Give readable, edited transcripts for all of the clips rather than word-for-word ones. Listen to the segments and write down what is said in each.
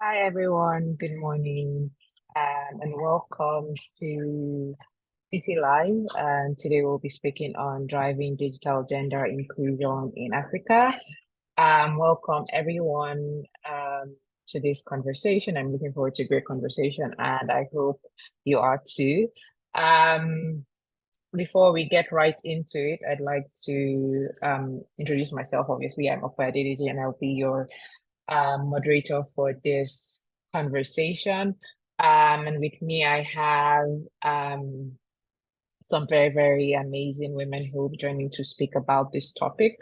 Hi everyone, good morning, and welcome to CC Live. And today we'll be speaking on driving digital gender inclusion in Africa. Welcome everyone to this conversation. I'm looking forward to a great conversation, and I hope you are too. Um, Before we get right into it, I'd like to introduce myself. Obviously, I'm Okwadidiji, and I'll be your moderator for this conversation. And with me, I have some very, very amazing women who will be joining to speak about this topic.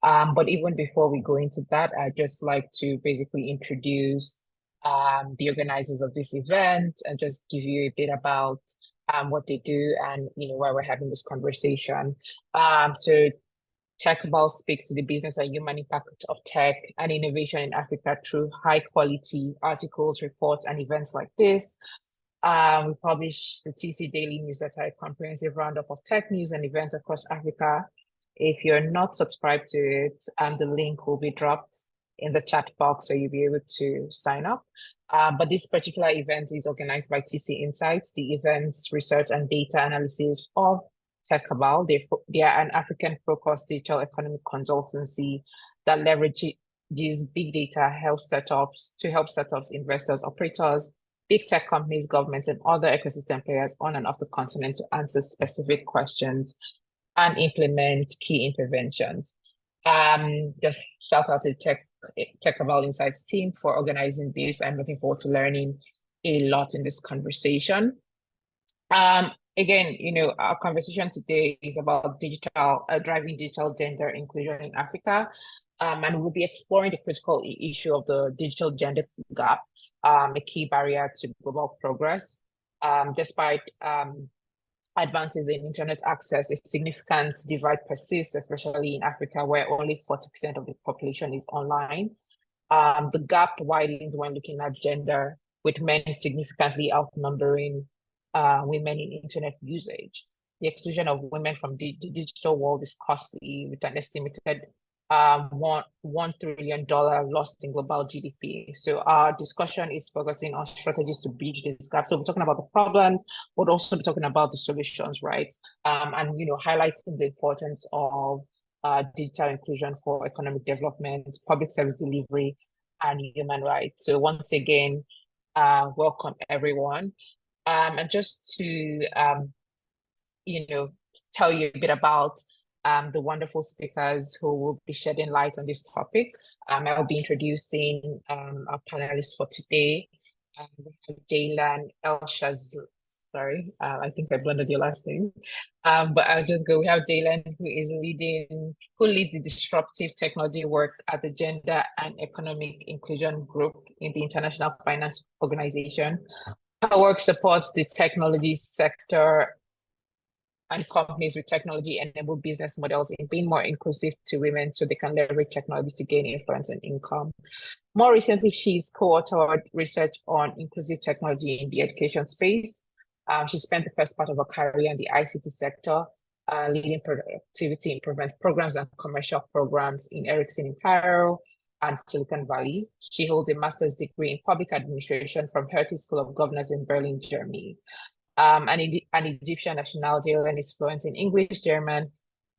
But even before we go into that, I'd just like to basically introduce the organizers of this event and just give you a bit about what they do and why we're having this conversation. So TechCabal speaks to the business and human impact of tech and innovation in Africa through high quality articles, reports, and events like this. We publish the TC Daily Newsletter, a comprehensive roundup of tech news and events across Africa. If you're not subscribed to it, the link will be dropped in the chat box, so you'll be able to sign up. But this particular event is organized by TC Insights, the events research and data analysis of TechCabal. They are an African-focused digital economic consultancy that leverages big data help startups, investors, operators, big tech companies, governments, and other ecosystem players on and off the continent to answer specific questions and implement key interventions. Just shout out to TechCabal Insights team for organizing this. I'm looking forward to learning a lot in this conversation. Again, our conversation today is about driving digital gender inclusion in Africa. And we'll be exploring the critical issue of the digital gender gap, a key barrier to global progress. Despite advances in internet access, a significant divide persists, especially in Africa, where only 40% of the population is online. The gap widens when looking at gender, with men significantly outnumbering women in internet usage. The exclusion of women from the digital world is costly, with an estimated $1 trillion lost in global GDP. So our discussion is focusing on strategies to bridge this gap. So we're talking about the problems, but also be talking about the solutions, right? And highlighting the importance of digital inclusion for economic development, public service delivery, and human rights. So once again, welcome everyone. And just to tell you a bit about the wonderful speakers who will be shedding light on this topic. I'll be introducing our panelists for today. We have Jaylan Elshaz. Sorry, I think I blundered your last name. But I'll just go. We have Jaylan, who leads the disruptive technology work at the Gender and Economic Inclusion Group in the International Finance Organization. Her work supports the technology sector and companies with technology-enabled business models in being more inclusive to women so they can leverage technology to gain influence and income. More recently, she's co-authored research on inclusive technology in the education space. She spent the first part of her career in the ICT sector, leading productivity improvement programs and commercial programs in Ericsson in Cairo and Silicon Valley. She holds a master's degree in public administration from Hertie School of Governance in Berlin, Germany. An Egyptian nationality, and is fluent in English, German,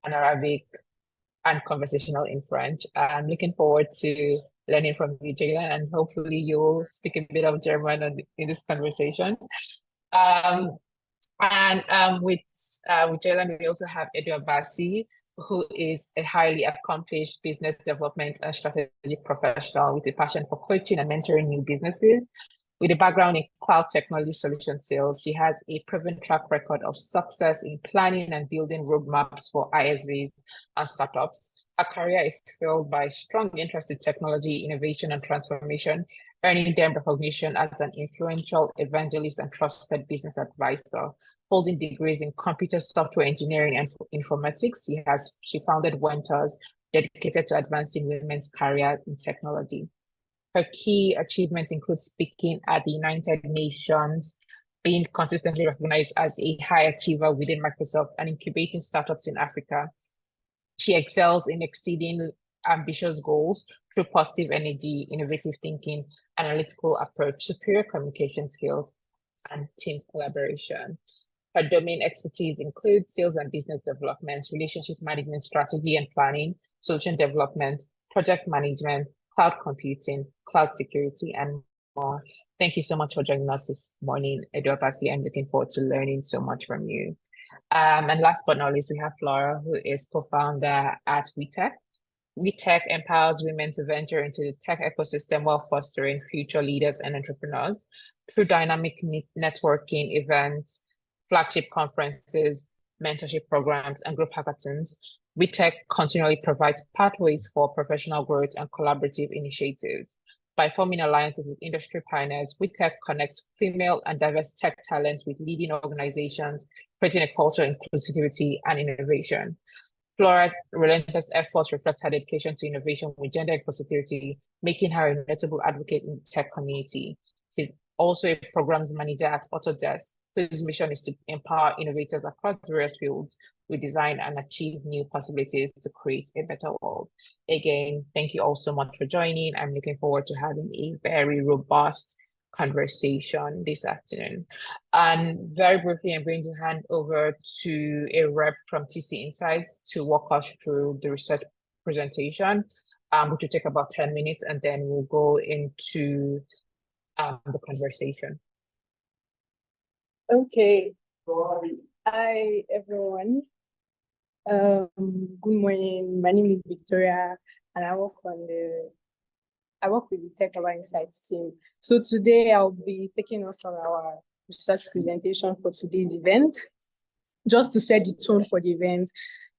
and Arabic, and conversational in French. I'm looking forward to learning from you, Jaylan, and hopefully you'll speak a bit of German in this conversation. With Jaylan, we also have Edward Bassi, who is a highly accomplished business development and strategy professional with a passion for coaching and mentoring new businesses. With a background in cloud technology solution sales, she has a proven track record of success in planning and building roadmaps for ISVs and startups. Her career is fueled by strong interest in technology, innovation, and transformation, earning them recognition as an influential evangelist and trusted business advisor. Holding degrees in computer software engineering and informatics, she founded Wenters, dedicated to advancing women's career in technology. Her key achievements include speaking at the United Nations, being consistently recognized as a high achiever within Microsoft, and incubating startups in Africa. She excels in exceeding ambitious goals through positive energy, innovative thinking, analytical approach, superior communication skills, and team collaboration. Her domain expertise includes sales and business development, relationship management, strategy and planning, solution development, project management, cloud computing, cloud security, and more. Thank you so much for joining us this morning, Eduapasi. I'm looking forward to learning so much from you. And last but not least, we have Flora, who is co-founder at WeTech. WeTech empowers women to venture into the tech ecosystem while fostering future leaders and entrepreneurs through dynamic networking events, flagship conferences, mentorship programs, and group hackathons. WeTech continually provides pathways for professional growth and collaborative initiatives. By forming alliances with industry pioneers, WeTech connects female and diverse tech talent with leading organizations, creating a culture of inclusivity and innovation. Flora's relentless efforts reflect her dedication to innovation with gender inclusivity, making her a notable advocate in the tech community. She's also a programs manager at Autodesk, whose mission is to empower innovators across various fields with design and achieve new possibilities to create a better world. Again, thank you all so much for joining. I'm looking forward to having a very robust conversation this afternoon. And very briefly, I'm going to hand over to a rep from TC Insights to walk us through the research presentation, which will take about 10 minutes, and then we'll go into the conversation. Okay. Hi, everyone. Good morning. My name is Victoria, and I work with the TechCabal Insights team. So today I'll be taking us on our research presentation for today's event, just to set the tone for the event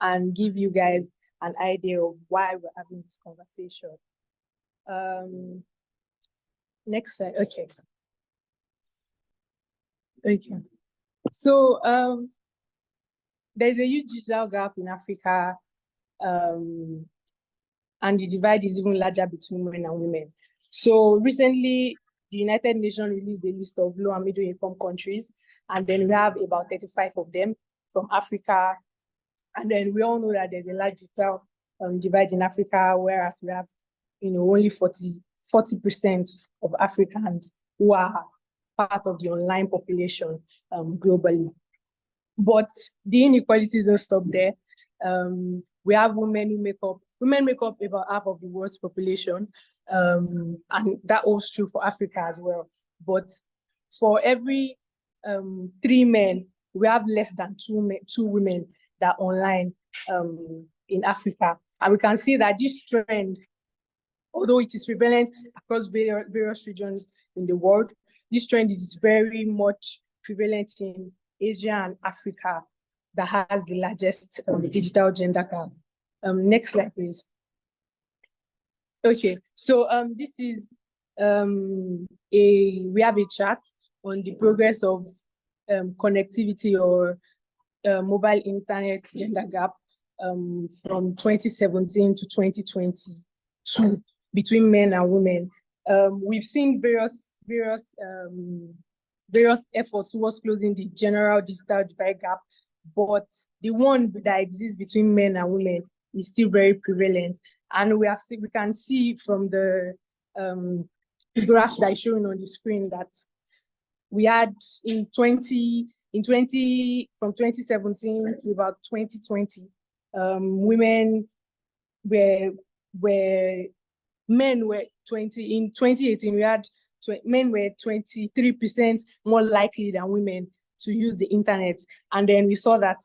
and give you guys an idea of why we're having this conversation. Next slide. Okay. So there's a huge digital gap in Africa, and the divide is even larger between men and women. So recently, the United Nations released a list of low and middle income countries, and then we have about 35 of them from Africa. And then we all know that there's a large digital divide in Africa, whereas we have, only 40% of Africans who are part of the online population globally. But the inequalities don't stop there. We have women make up about half of the world's population, and that holds true for Africa as well. But for every 3 men, we have less than two women that are online in Africa. And we can see that this trend, although it is prevalent across various regions in the world, this trend is very much prevalent in Asia and Africa, that has the largest digital gender gap. Next slide, please. Okay, so this is we have a chart on the progress of connectivity or mobile internet gender gap from 2017 to 2022 between men and women. We've seen various efforts towards closing the general digital divide gap, but the one that exists between men and women is still very prevalent. And we can see from the graph that is showing on the screen that we had from 2017 to about 2020, men were 20, in 2018, we had men were 23% more likely than women to use the internet. And then we saw that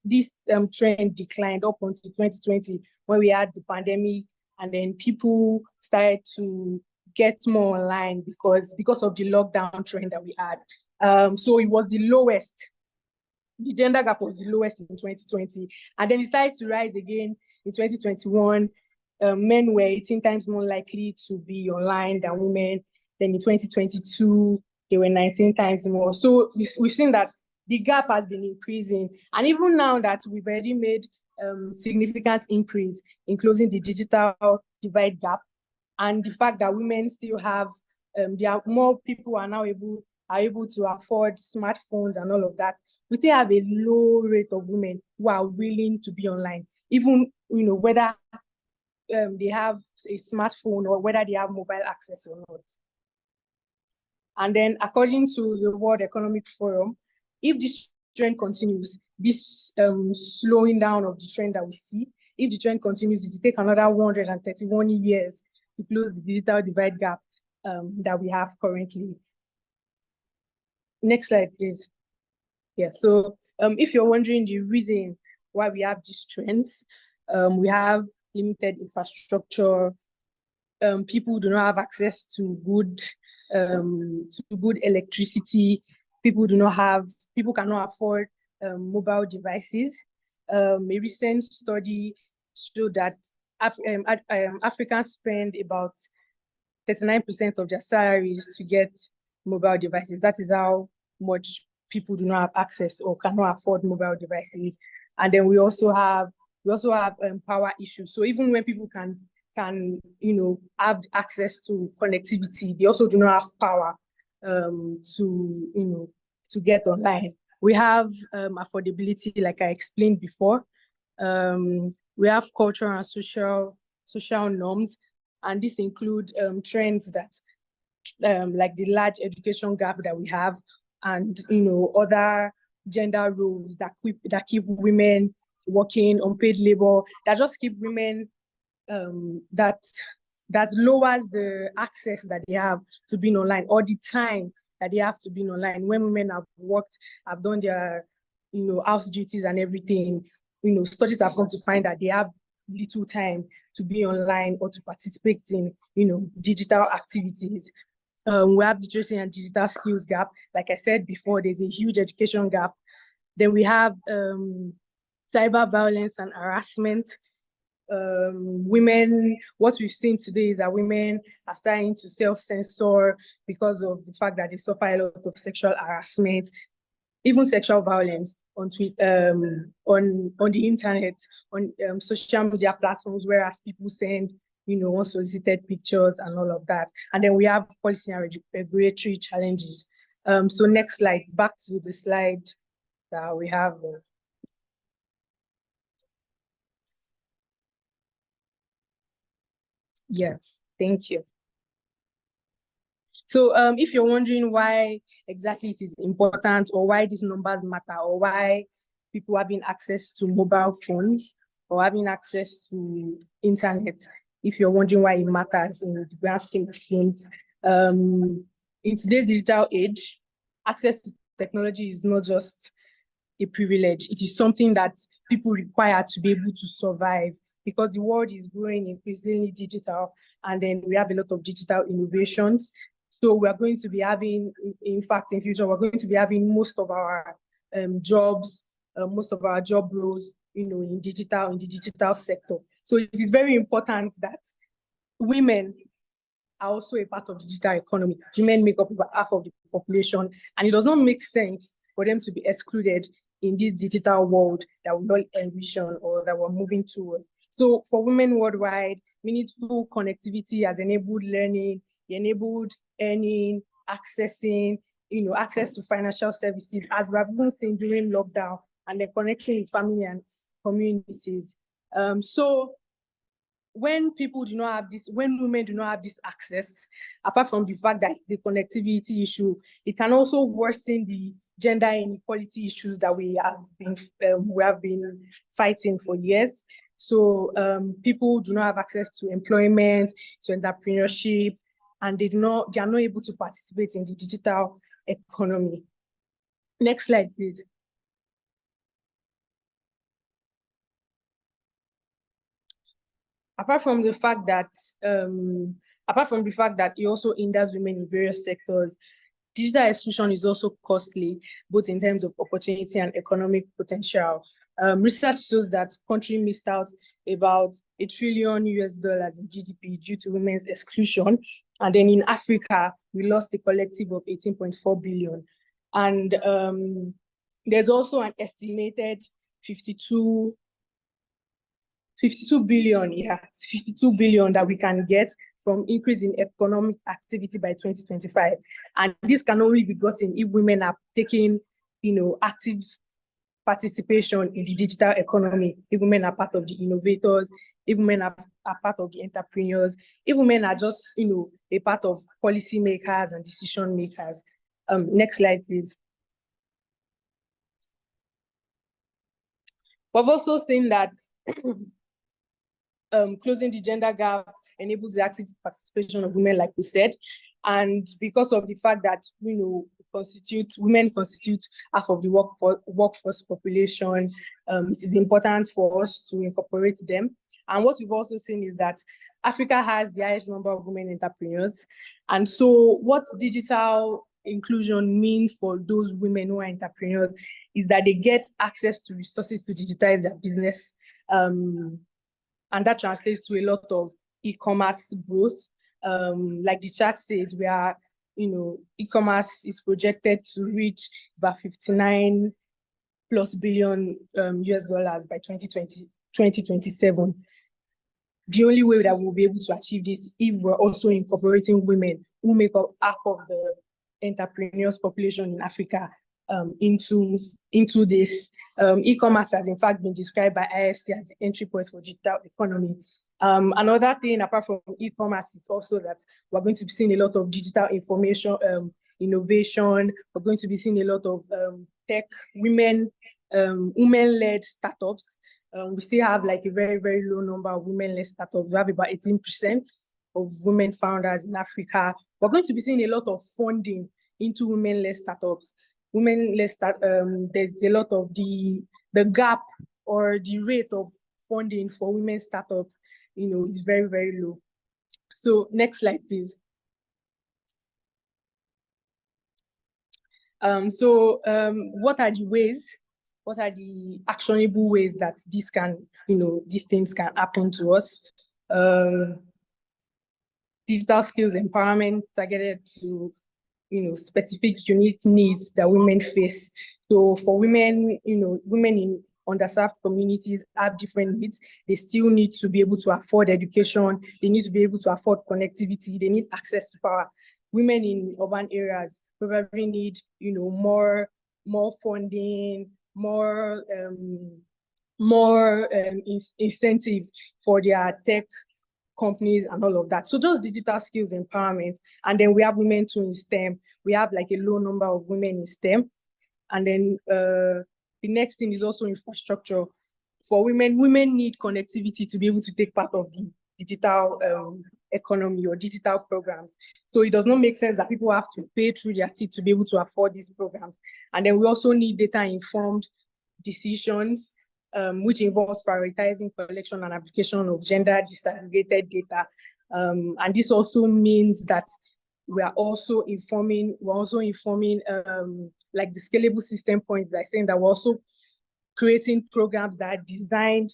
this trend declined up until 2020 when we had the pandemic, and then people started to get more online because of the lockdown trend that we had. So it was the lowest. The gender gap was the lowest in 2020, and then it started to rise again in 2021. Men were 18 times more likely to be online than women. Then in 2022, they were 19 times more. So we've seen that the gap has been increasing. And even now that we've already made significant increase in closing the digital divide gap, and the fact that women still have, there are more people are now able to afford smartphones and all of that, we still have a low rate of women who are willing to be online, even whether they have a smartphone or whether they have mobile access or not. And then according to the World Economic Forum, if this trend continues, this slowing down of the trend that we see, if the trend continues, it will take another 131 years to close the digital divide gap that we have currently. Next slide, please. Yeah, so if you're wondering the reason why we have these trends, we have limited infrastructure, people do not have access to good electricity, people cannot afford mobile devices. A recent study showed that Africans spend about 39% of their salaries to get mobile devices. That is how much people do not have access or cannot afford mobile devices. And then we also have power issues. So even when people can have access to connectivity, they also do not have power to get online. We have affordability, like I explained before. We have cultural and social norms, and this includes trends that like the large education gap that we have, and other gender roles that keep women working unpaid labor, that just keep women that lowers the access that they have to being online, or the time that they have to be online. When women have done their house duties and everything, studies have come to find that they have little time to be online or to participate in digital activities. We have literacy and digital skills gap. Like I said before, there's a huge education gap. Then we have cyber violence and harassment. Women, what we've seen today is that women are starting to self-censor because of the fact that they suffer a lot of sexual harassment, even sexual violence on the internet, on social media platforms, whereas people send unsolicited pictures and all of that. And then we have policy and regulatory challenges. So next slide, back to the slide that we have. Yes, thank you. So if you're wondering why exactly it is important, or why these numbers matter, or why people having access to mobile phones or having access to internet, if you're wondering why it matters in the grand scheme of things, in today's digital age, access to technology is not just a privilege. It is something that people require to be able to survive, because the world is growing increasingly digital, and then we have a lot of digital innovations. So we're going to be having, in fact, in future, we're going to be having most of our jobs, most of our job roles, in the digital sector. So it is very important that women are also a part of the digital economy. Women make up about half of the population, and it does not make sense for them to be excluded in this digital world that we all envision or that we're moving towards. So for women worldwide, meaningful connectivity has enabled learning, enabled earning, accessing, access to financial services, as we have even seen during lockdown, and then connecting with family and communities. So when people do not have this, when women do not have this access, apart from the fact that the connectivity issue, it can also worsen the gender inequality issues that we have been fighting for years. So people do not have access to employment, to entrepreneurship, and they are not able to participate in the digital economy. Next slide, please. Apart from the fact that it also hinders women in various sectors, digital exclusion is also costly, both in terms of opportunity and economic potential. Research shows that country missed out about $1 trillion in GDP due to women's exclusion. And then in Africa, we lost a collective of 18.4 billion. And there's also an estimated 52 billion, 52 billion that we can get from increase in economic activity by 2025. And this can only be gotten if women are taking, active participation in the digital economy. If women are part of the innovators, if women are part of the entrepreneurs, if women are just, a part of policy makers and decision makers. Next slide, please. We've also seen that closing the gender gap enables the active participation of women, like we said. And because of the fact that, women constitute half of the workforce population, it is important for us to incorporate them. And what we've also seen is that Africa has the highest number of women entrepreneurs. And so what digital inclusion means for those women who are entrepreneurs is that they get access to resources to digitize their business. And that translates to a lot of e-commerce growth. Like the chart says, e-commerce is projected to reach about 59 plus billion US dollars by 2027. The only way that we'll be able to achieve this if we're also incorporating women who make up half of the entrepreneurs population in Africa into this. E-commerce has in fact been described by IFC as the entry point for digital economy. Another thing apart from e-commerce is also that we're going to be seeing a lot of digital information, innovation. We're going to be seeing a lot of tech, women-led startups. We still have like a very, very low number of women-led startups. We have about 18% of women founders in Africa. We're going to be seeing a lot of funding into women-led startups. There's a lot of the gap or the rate of funding for women startups, is very, very low. So next slide, please. What are the actionable ways that these things can happen to us? Digital skills empowerment targeted to specific unique needs that women face. So for women, women in underserved communities have different needs. They still need to be able to afford education. They need to be able to afford connectivity. They need access to power. Women in urban areas probably need, more funding, more incentives for their tech companies and all of that. So just digital skills empowerment. And then we have women too in STEM. We have like a low number of women in STEM. And then the next thing is also infrastructure. For women, women need connectivity to be able to take part of the digital economy or digital programs. So it does not make sense that people have to pay through their teeth to be able to afford these programs. And then we also need data-informed decisions, which involves prioritizing collection and application of gender disaggregated data. And this also means that we're also informing like the scalable system points by saying that we're also creating programs that are designed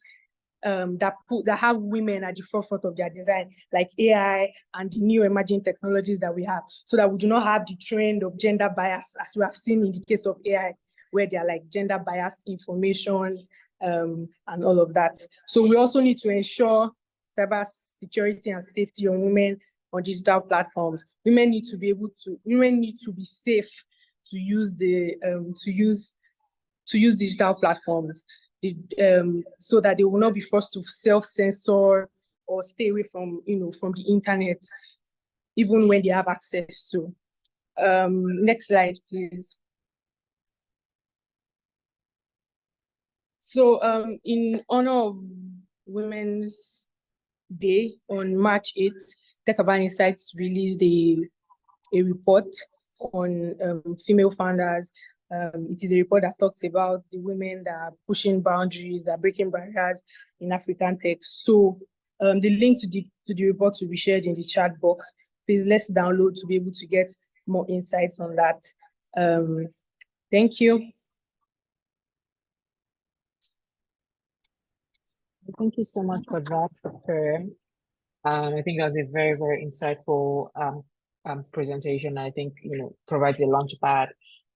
that have women at the forefront of their design, like AI and the new emerging technologies that we have, so that we do not have the trend of gender bias, as we have seen in the case of AI, where they are like gender biased information and all of that. So we also need to ensure cyber security and safety of women on digital platforms. Women need to be safe to use digital platforms, so that they will not be forced to self-censor or stay away from the internet, even when they have access to. Next slide, please. So in honor of Women's Day on March 8th, TechCabal Insights released a report on female founders. It is a report that talks about the women that are pushing boundaries, that are breaking barriers in African tech. So the link to the report will be shared in the chat box. Please let's download to be able to get more insights on that. Thank you. Thank you so much for that, Dr. I think that was a very, very insightful presentation. I think, provides a launch pad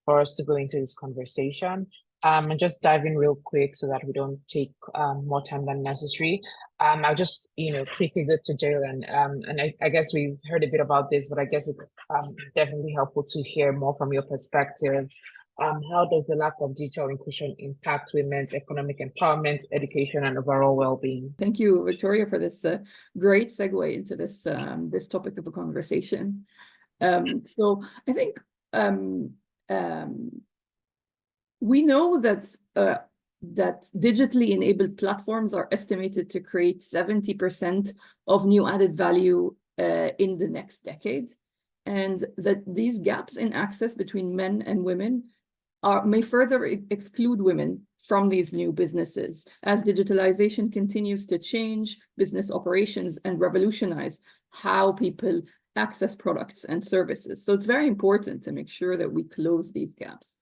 for us to go into this conversation. And just dive in real quick so that we don't take more time than necessary. I'll just, quickly go to Jalen. And I guess we've heard a bit about this, but I guess it's definitely helpful to hear more from your perspective How does the lack of digital inclusion impact women's economic empowerment, education, and overall well-being? Thank you, Victoria, for this great segue into this this topic of a conversation. So I think we know that that digitally enabled platforms are estimated to create 70% of new added value in the next decade, and that these gaps in access between men and women may further exclude women from these new businesses as digitalization continues to change business operations and revolutionize how people access products and services. So it's very important to make sure that we close these gaps.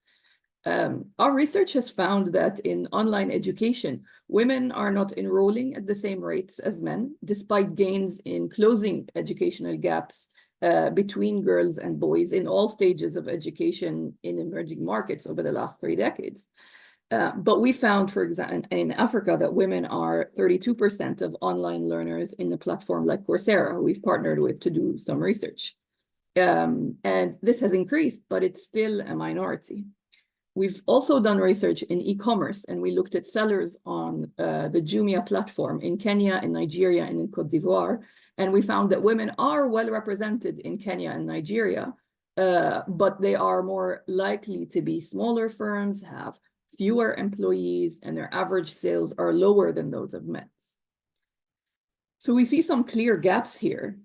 Our research has found that in online education, women are not enrolling at the same rates as men, despite gains in closing educational gaps between girls and boys in all stages of education in emerging markets over the last 3 decades. But we found, for example, in Africa, that women are 32% of online learners in a platform like Coursera, we've partnered with to do some research. And this has increased, but it's still a minority. We've also done research in e-commerce, and we looked at sellers on the Jumia platform in Kenya, in Nigeria, and in Cote d'Ivoire. And we found that women are well represented in Kenya and Nigeria, but they are more likely to be smaller firms, have fewer employees, and their average sales are lower than those of men. So we see some clear gaps here.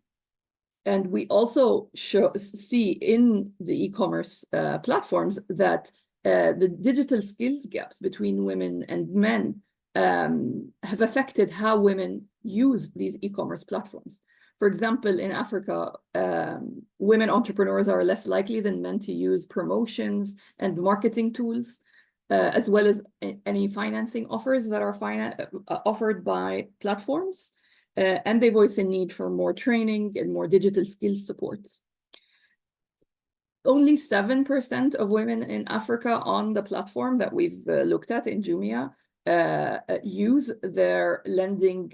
And we also see in the e-commerce platforms that the digital skills gaps between women and men have affected how women use these e-commerce platforms. For example, in Africa, women entrepreneurs are less likely than men to use promotions and marketing tools, as well as any financing offers that are offered by platforms. And they voice a need for more training and more digital skills supports. Only 7% of women in Africa on the platform that we've looked at in Jumia use their lending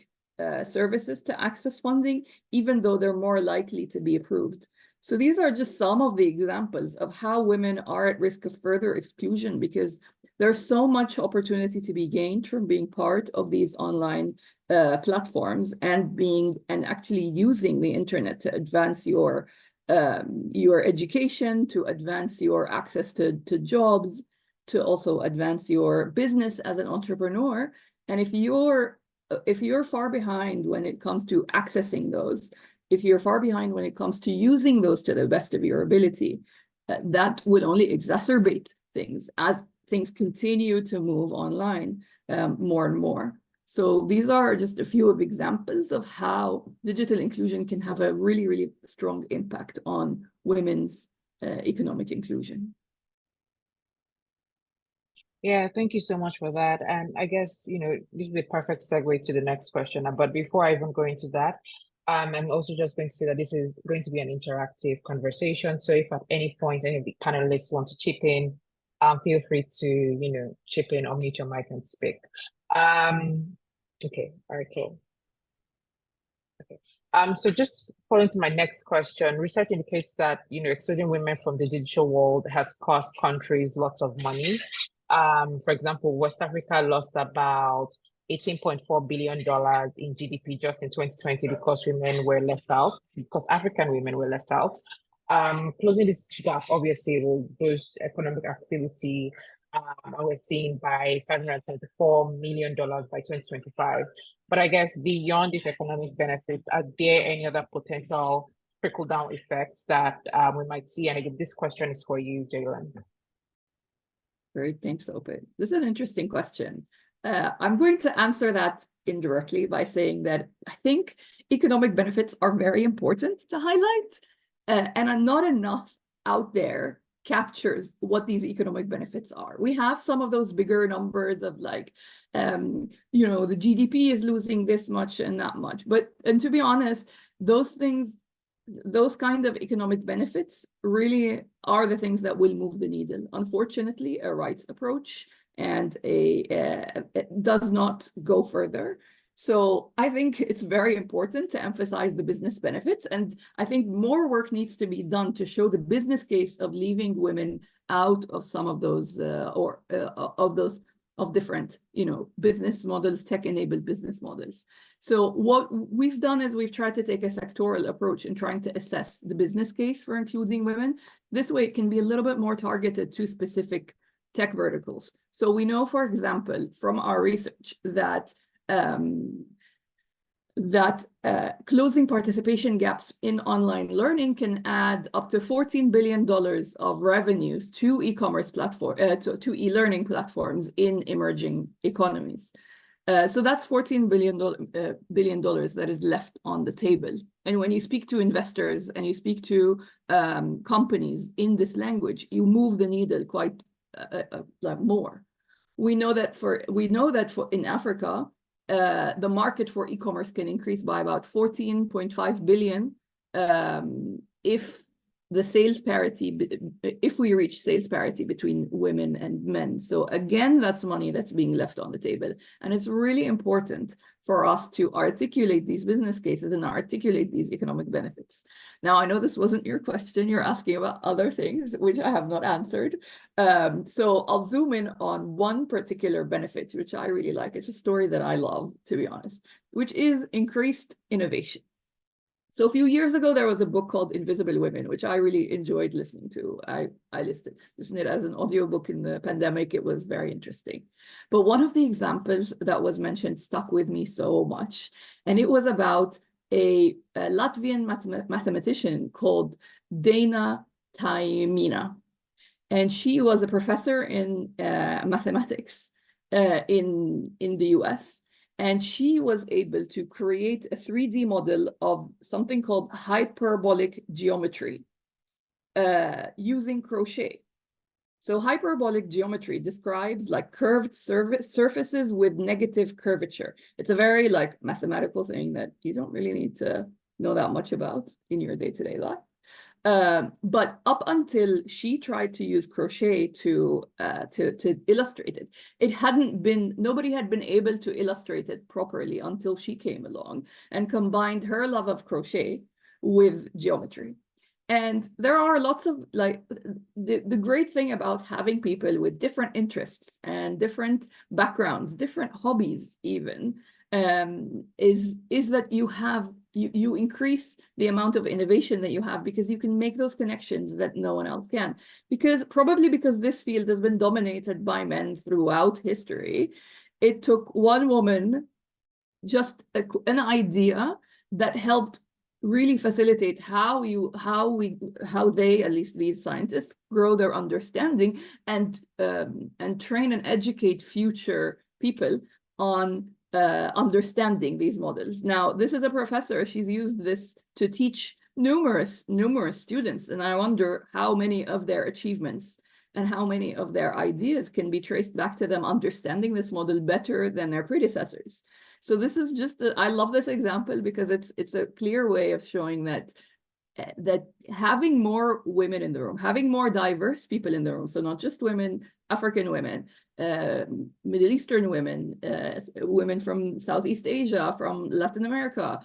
services to access funding, even though they're more likely to be approved. So these are just some of the examples of how women are at risk of further exclusion, because there's so much opportunity to be gained from being part of these online platforms and actually using the internet to advance your education, to advance your access to jobs, to also advance your business as an entrepreneur. And if you're far behind when it comes to accessing those, if you're far behind when it comes to using those to the best of your ability, that will only exacerbate things as things continue to move online more and more. So these are just a few of examples of how digital inclusion can have a really, really strong impact on women's economic inclusion. Yeah, thank you so much for that. And I guess, this is the perfect segue to the next question. But before I even go into that, I'm also just going to say that this is going to be an interactive conversation. So if at any point any of the panelists want to chip in, feel free to, chip in or mute your mic and speak. Okay, all right, cool. Okay. So just following to my next question, research indicates that, excluding women from the digital world has cost countries lots of money. For example, West Africa lost about $18.4 billion in GDP just in 2020 because women were left out, because African women were left out. Closing this gap obviously will boost economic activity. And we're seeing by $524 million by 2025. But I guess beyond these economic benefits, are there any other potential trickle-down effects that we might see? And again, this question is for you, Jalen. Great, thanks, Opit. This is an interesting question. I'm going to answer that indirectly by saying that I think economic benefits are very important to highlight, and are not enough out there captures what these economic benefits are. We have some of those bigger numbers of like, the GDP is losing this much and that much. And to be honest, those things, those kind of economic benefits really are the things that will move the needle. Unfortunately, a rights approach and it does not go further. So I think it's very important to emphasize the business benefits. And I think more work needs to be done to show the business case of leaving women out of some of those of different, business models, tech-enabled business models. So what we've done is we've tried to take a sectoral approach in trying to assess the business case for including women. This way it can be a little bit more targeted to specific tech verticals. So we know, for example, from our research that closing participation gaps in online learning can add up to $14 billion of revenues to e-commerce platform, to e-learning platforms in emerging economies. So that's $14 billion that is left on the table. And when you speak to investors and you speak to companies in this language, you move the needle quite more. We know that in Africa, the market for e-commerce can increase by about 14.5 billion if we reach sales parity between women and men. So again, that's money that's being left on the table. And it's really important for us to articulate these business cases and articulate these economic benefits. Now, I know this wasn't your question. You're asking about other things, which I have not answered. So I'll zoom in on one particular benefit, which I really like. It's a story that I love, to be honest, which is increased innovation. So a few years ago, there was a book called Invisible Women, which I really enjoyed listening to. I listened it as an audiobook in the pandemic. It was very interesting. But one of the examples that was mentioned stuck with me so much. And it was about a Latvian mathematician called Dana Taimina. And she was a professor in mathematics in the US. And she was able to create a 3D model of something called hyperbolic geometry using crochet. So hyperbolic geometry describes like curved surfaces with negative curvature. It's a very like mathematical thing that you don't really need to know that much about in your day-to-day life. But up until she tried to use crochet to illustrate it, nobody had been able to illustrate it properly until she came along and combined her love of crochet with geometry. And there are lots of like the great thing about having people with different interests and different backgrounds, different hobbies even, is that you increase the amount of innovation that you have because you can make those connections that no one else can. Probably because this field has been dominated by men throughout history, it took one woman, just an idea that helped really facilitate how they, at least these scientists, grow their understanding and train and educate future people on understanding these models. Now, this is a professor. She's used this to teach numerous students, and I wonder how many of their achievements and how many of their ideas can be traced back to them understanding this model better than their predecessors. So this is just, I love this example because it's a clear way of showing that having more women in the room, having more diverse people in the room, so not just women, African women, Middle Eastern women, women from Southeast Asia, from Latin America,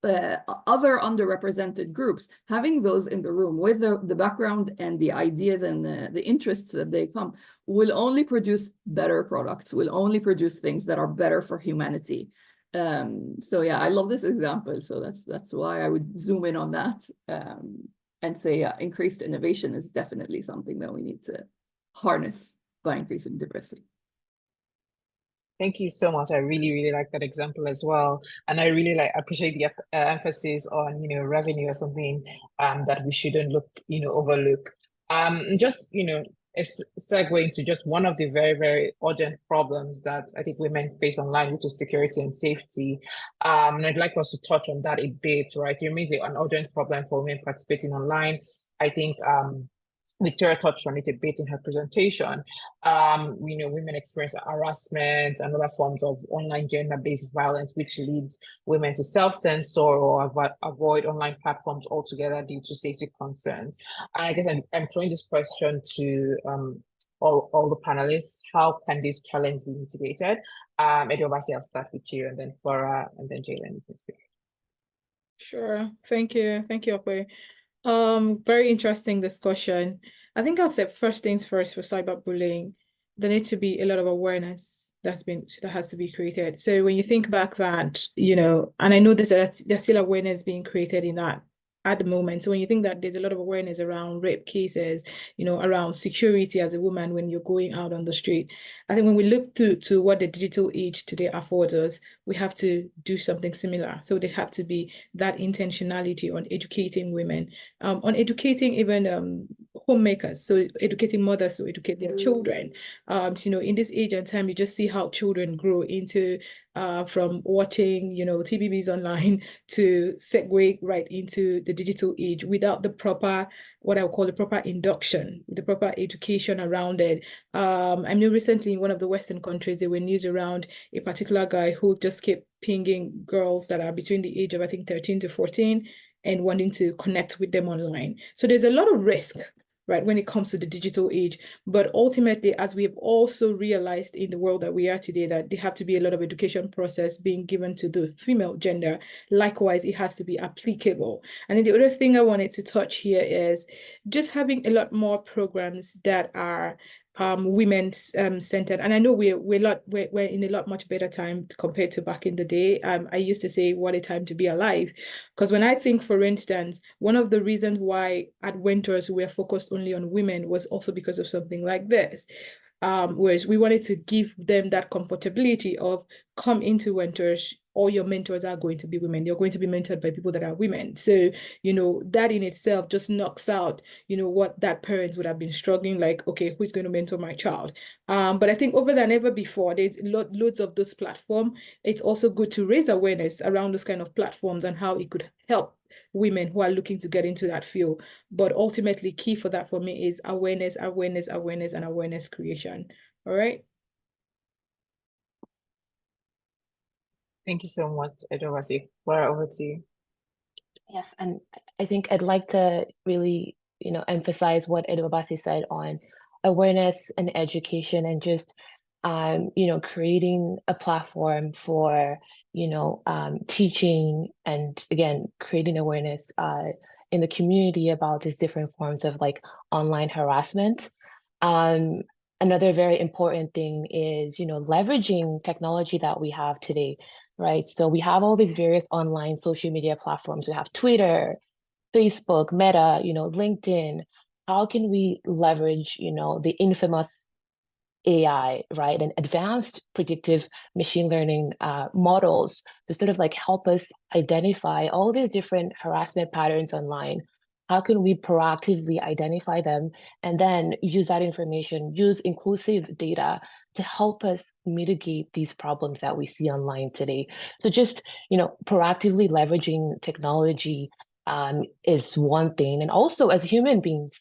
other underrepresented groups, having those in the room with the background and the ideas and the interests that they come will only produce better products, will only produce things that are better for humanity. So yeah, I love this example. So that's why I would zoom in on that and say, yeah, increased innovation is definitely something that we need to harness by increasing diversity. Thank you so much. I really, really like that example as well. And I really appreciate the emphasis on, revenue as something that we shouldn't overlook. Just, it's segueing to just one of the very, very urgent problems that I think women face online, which is security and safety. And I'd like us to touch on that a bit, right? It remains an urgent problem for women participating online. I think Victoria touched on it a bit in her presentation. Women experience harassment and other forms of online gender-based violence, which leads women to self-censor or avoid online platforms altogether due to safety concerns. And I guess I'm throwing this question to all the panelists. How can this challenge be mitigated? Edwabasi, I'll start with you, and then Flora, and then Jalen, you can speak. Sure. Thank you. Thank you, Okwe. Very interesting discussion. I think I'll say first things first for cyberbullying, there needs to be a lot of awareness that has to be created. So when you think back that, and I know there's still awareness being created in that at the moment. So when you think that there's a lot of awareness around rape cases, around security as a woman when you're going out on the street, I think when we look to what the digital age today affords us, we have to do something similar. So there have to be that intentionality on educating women, on educating even homemakers, so educating mothers to educate their children. In this age and time, you just see how children grow into from watching, TVBs online to segue right into the digital age without the proper, what I would call the proper induction, the proper education around it. I know recently in one of the Western countries, there were news around a particular guy who just kept pinging girls that are between the age of, I think, 13 to 14 and wanting to connect with them online. So there's a lot of risk, right, when it comes to the digital age. But ultimately, as we have also realized in the world that we are today, that there have to be a lot of education process being given to the female gender. Likewise, it has to be applicable. And then the other thing I wanted to touch here is just having a lot more programs that are women centered. And I know we're in a lot much better time compared to back in the day. I used to say, what a time to be alive. Because when I think, for instance, one of the reasons why at Winters we were focused only on women was also because of something like this. Whereas we wanted to give them that comfortability of come into Winters, all your mentors are going to be women. You're going to be mentored by people that are women. So, that in itself just knocks out, what that parents would have been struggling, like, okay, who's going to mentor my child? But I think over than ever before, there's loads of those platforms. It's also good to raise awareness around those kind of platforms and how it could help women who are looking to get into that field. But ultimately, key for that for me is awareness, and awareness creation. All right. Thank you so much, Edwabasi. Flora, over to you. Yes, and I think I'd like to really, emphasize what Edwabasi said on awareness and education and just, creating a platform for, teaching and again, creating awareness in the community about these different forms of like online harassment. Another very important thing is, leveraging technology that we have today, right? So we have all these various online social media platforms. We have Twitter, Facebook, Meta, LinkedIn. How can we leverage, the infamous AI, right, and advanced predictive machine learning models to sort of like help us identify all these different harassment patterns online? How can we proactively identify them and then use that information, use inclusive data to help us mitigate these problems that we see online today? So just, proactively leveraging technology is one thing. And also as human beings,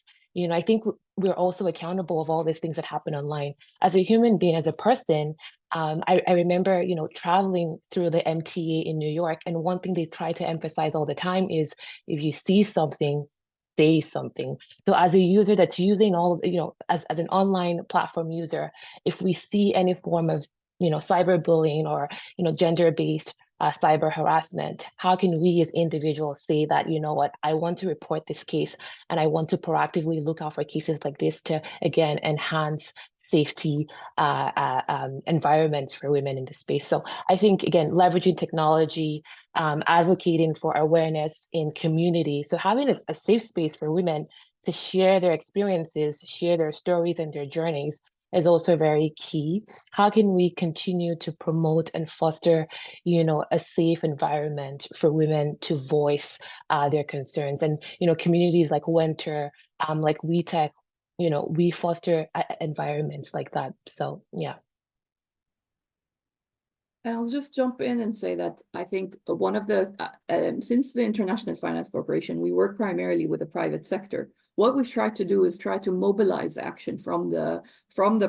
I think we're also accountable of all these things that happen online. As a human being, as a person, I remember, traveling through the MTA in New York, and one thing they try to emphasize all the time is if you see something, say something. So as a user that's using all, as an online platform user, if we see any form of, cyberbullying or, gender-based cyber harassment, how can we as individuals say that, what, I want to report this case and I want to proactively look out for cases like this to, again, enhance safety environments for women in the space. So I think, again, leveraging technology, advocating for awareness in community. So having a safe space for women to share their experiences, share their stories and their journeys is also very key. How can we continue to promote and foster, a safe environment for women to voice their concerns? And, communities like Winter, like WeTech, we foster environments like that. So, yeah. And I'll just jump in and say that I think one of the, since the International Finance Corporation, we work primarily with the private sector. What we've tried to do is try to mobilize action from the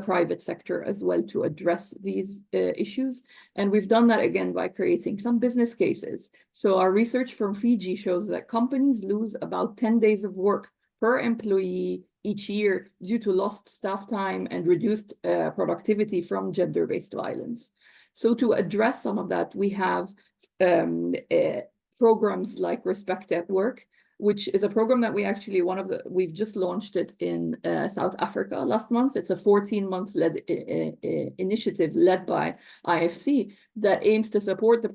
private sector as well to address these issues. And we've done that again by creating some business cases. So our research from Fiji shows that companies lose about 10 days of work per employee each year due to lost staff time and reduced productivity from gender-based violence. So to address some of that, we have programs like Respect at Work, which is a program that we've just launched it in South Africa last month. It's a 14-month initiative led by IFC that aims to support the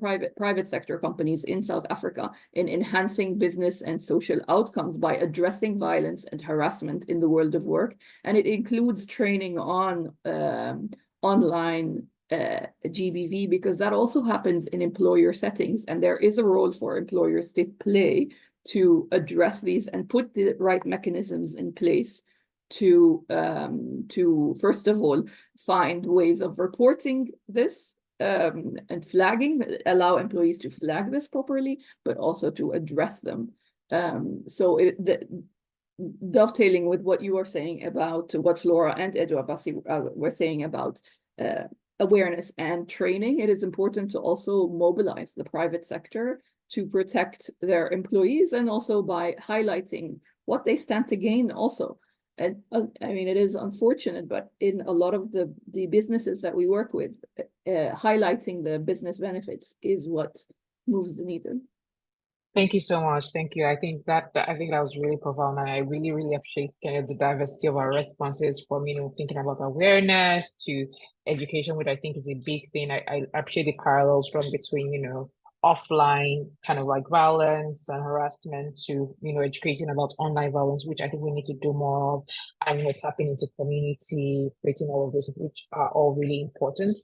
private sector companies in South Africa in enhancing business and social outcomes by addressing violence and harassment in the world of work. And it includes training on online GBV, because that also happens in employer settings, and there is a role for employers to play to address these and put the right mechanisms in place to first of all find ways of reporting this and flagging, allow employees to flag this properly, but also to address them. Dovetailing with what you are saying about what Flora and Edu Abbasi were saying about awareness and training, it is important to also mobilize the private sector to protect their employees, and also by highlighting what they stand to gain also. And I mean, it is unfortunate, but in a lot of the businesses that we work with, highlighting the business benefits is what moves the needle. Thank you so much. Thank you. I think that was really profound, and I really, really appreciate kind of the diversity of our responses, from, you know, thinking about awareness to education, which I think is a big thing. I appreciate the parallels from between, you know, offline kind of like violence and harassment to, you know, educating about online violence, which I think we need to do more of, and, you know, tapping into community, creating all of this, which are all really important.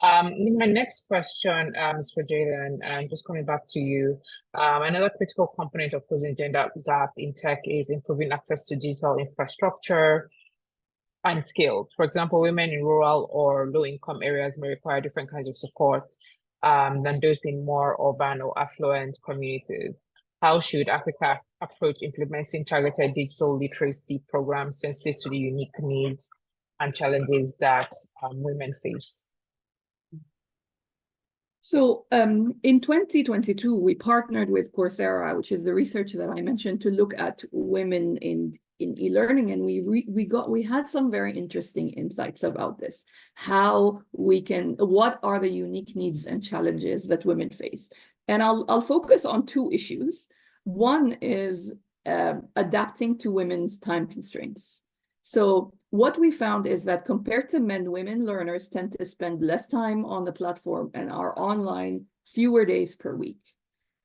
My next question is for Jayden, and just coming back to you. Another critical component of closing gender gap in tech is improving access to digital infrastructure and skills. For example, women in rural or low-income areas may require different kinds of support than those in more urban or affluent communities. How should Africa approach implementing targeted digital literacy programs sensitive to the unique needs and challenges that women face? So in 2022, we partnered with Coursera, which is the research that I mentioned, to look at women in e-learning, and we had some very interesting insights about this. What are the unique needs and challenges that women face? And I'll focus on two issues. One is adapting to women's time constraints. So what we found is that compared to men, women learners tend to spend less time on the platform and are online fewer days per week.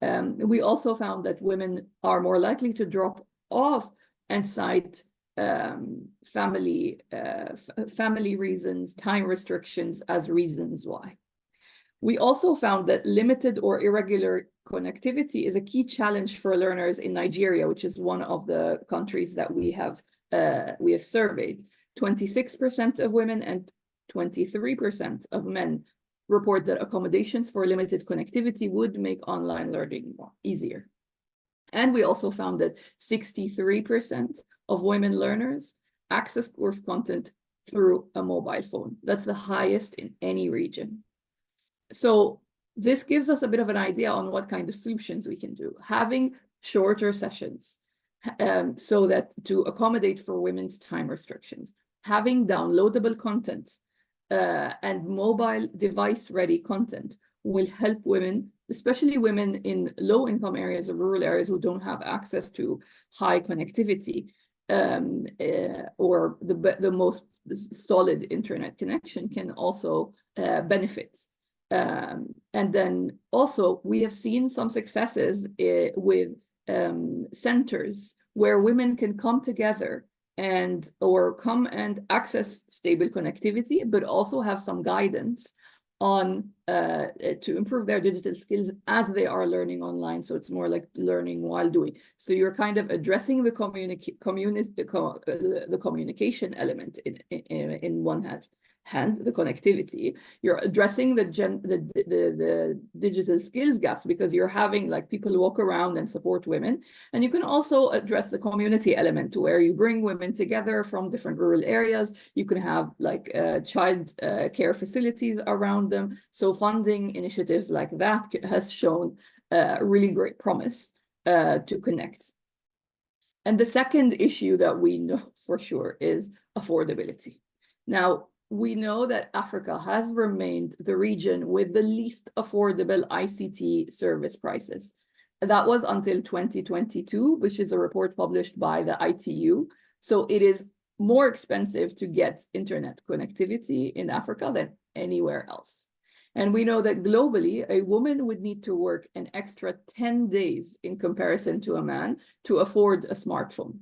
We also found that women are more likely to drop off and cite family reasons, time restrictions as reasons why. We also found that limited or irregular connectivity is a key challenge for learners in Nigeria, which is one of the countries that we have surveyed. 26% of women and 23% of men report that accommodations for limited connectivity would make online learning more easier. And we also found that 63% of women learners access course content through a mobile phone. That's the highest in any region. So this gives us a bit of an idea on what kind of solutions we can do. Having shorter sessions, so that to accommodate for women's time restrictions, having downloadable content and mobile device-ready content will help women, especially women in low-income areas or rural areas who don't have access to high connectivity or the most solid internet connection, can also benefit. And then also we have seen some successes with centers where women can come together or come and access stable connectivity, but also have some guidance on to improve their digital skills as they are learning online. So it's more like learning while doing. So you're kind of addressing the communication element in one hand, the connectivity. You're addressing the digital skills gaps, because you're having like people walk around and support women. And you can also address the community element, where you bring women together from different rural areas. You can have like child care facilities around them. So funding initiatives like that has shown really great promise to connect. And the second issue that we know for sure is affordability. Now, we know that Africa has remained the region with the least affordable ICT service prices. That was until 2022, which is a report published by the ITU. So it is more expensive to get internet connectivity in Africa than anywhere else. And we know that globally, a woman would need to work an extra 10 days in comparison to a man to afford a smartphone.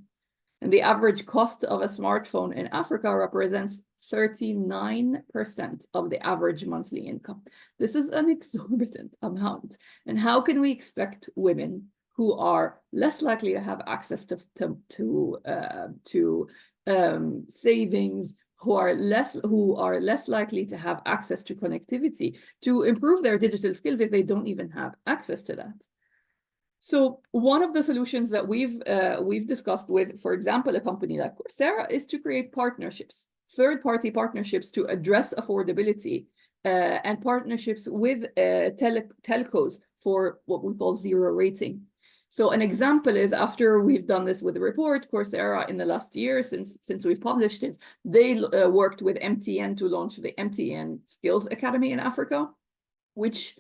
And the average cost of a smartphone in Africa represents 39% of the average monthly income. This is an exorbitant amount. And how can we expect women who are less likely to have access to savings, who are less likely to have access to connectivity, to improve their digital skills if they don't even have access to that? So one of the solutions that we've discussed with, for example, a company like Coursera, is to create partnerships, third-party partnerships to address affordability, and partnerships with telcos for what we call zero rating. So an example is, after we've done this with the report, Coursera in the last year, since we've published it, they worked with MTN to launch the MTN Skills Academy in Africa, which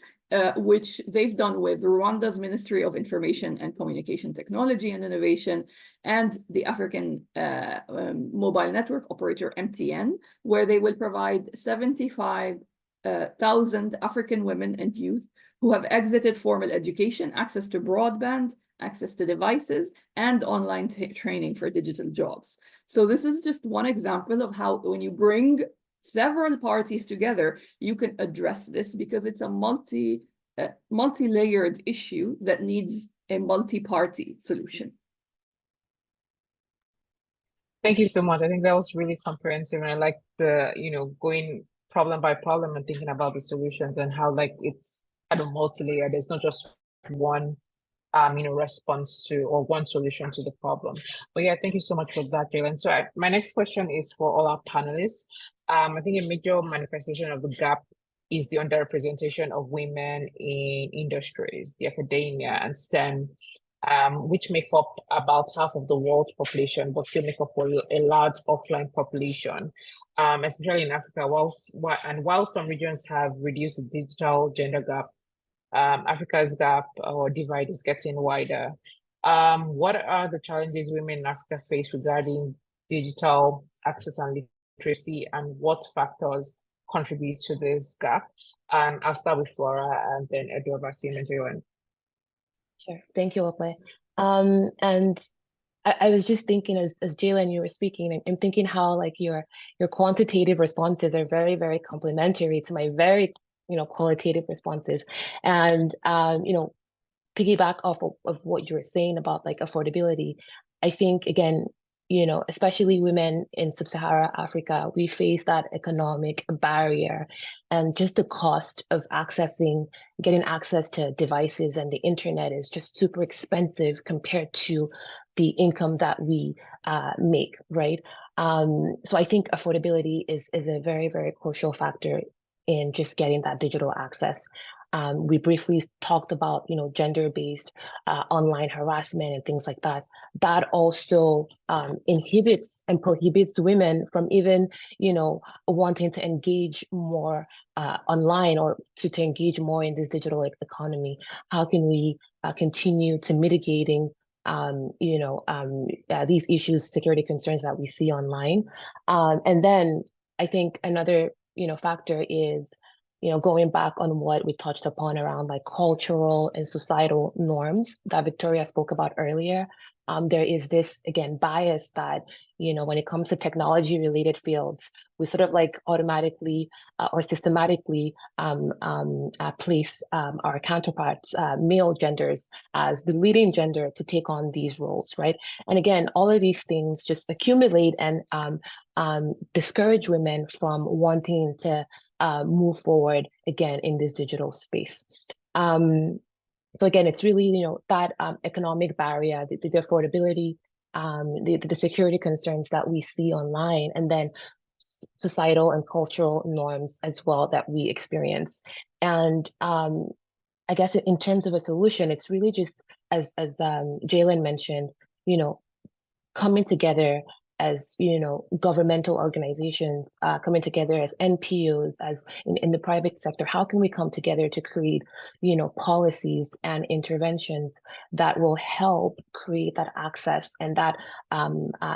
they've done with Rwanda's Ministry of Information and Communication Technology and Innovation and the African mobile network operator MTN, where they will provide 75,000 African women and youth who have exited formal education access to broadband, access to devices, and online training for digital jobs. So this is just one example of how, when you bring several parties together, you can address this, because it's a multi-layered issue that needs a multi-party solution. Thank you so much. I think that was really comprehensive, and I like the, going problem by problem and thinking about the solutions and how it's kind of multi-layered. There's not just one response to, or one solution to the problem. But yeah, thank you so much for that, Jalen. So my next question is for all our panelists. I think a major manifestation of the gap is the underrepresentation of women in industries, the academia and STEM, which make up about half of the world's population, but still make up for a large offline population, especially in Africa. While some regions have reduced the digital gender gap, Africa's gap or divide is getting wider. What are the challenges women in Africa face regarding digital access and literacy, and what factors contribute to this gap? I'll start with Flora and then Edu, Basim, and Joanne. Sure. Thank you, Okwe. And I was just thinking, as Jalen, you were speaking, and I'm thinking how your quantitative responses are very, very complementary to my very qualitative responses. And piggyback off of what you were saying about affordability, I think, again, especially women in sub-Saharan Africa, we face that economic barrier, and just the cost of getting access to devices and the internet is just super expensive compared to the income that we make, right? So I think affordability is a very, very crucial factor in just getting that digital access. We briefly talked about, gender-based online harassment and things like that. That also inhibits and prohibits women from even, wanting to engage more online, or to engage more in this digital economy. How can we continue to mitigating these issues, security concerns that we see online? And then I think another factor is, going back on what we touched upon around cultural and societal norms that Victoria spoke about earlier. There is this, again, bias that, when it comes to technology related fields, we sort of automatically or systematically place our counterparts, male genders, as the leading gender to take on these roles, right? And again, all of these things just accumulate and discourage women from wanting to move forward again in this digital space. So again, it's really, that economic barrier, the affordability, the security concerns that we see online, and then societal and cultural norms as well that we experience. And I guess in terms of a solution, it's really just, as Jalen mentioned, coming together as, you know, governmental organizations, coming together as NPOs, as in the private sector, how can we come together to create, you know, policies and interventions that will help create that access and that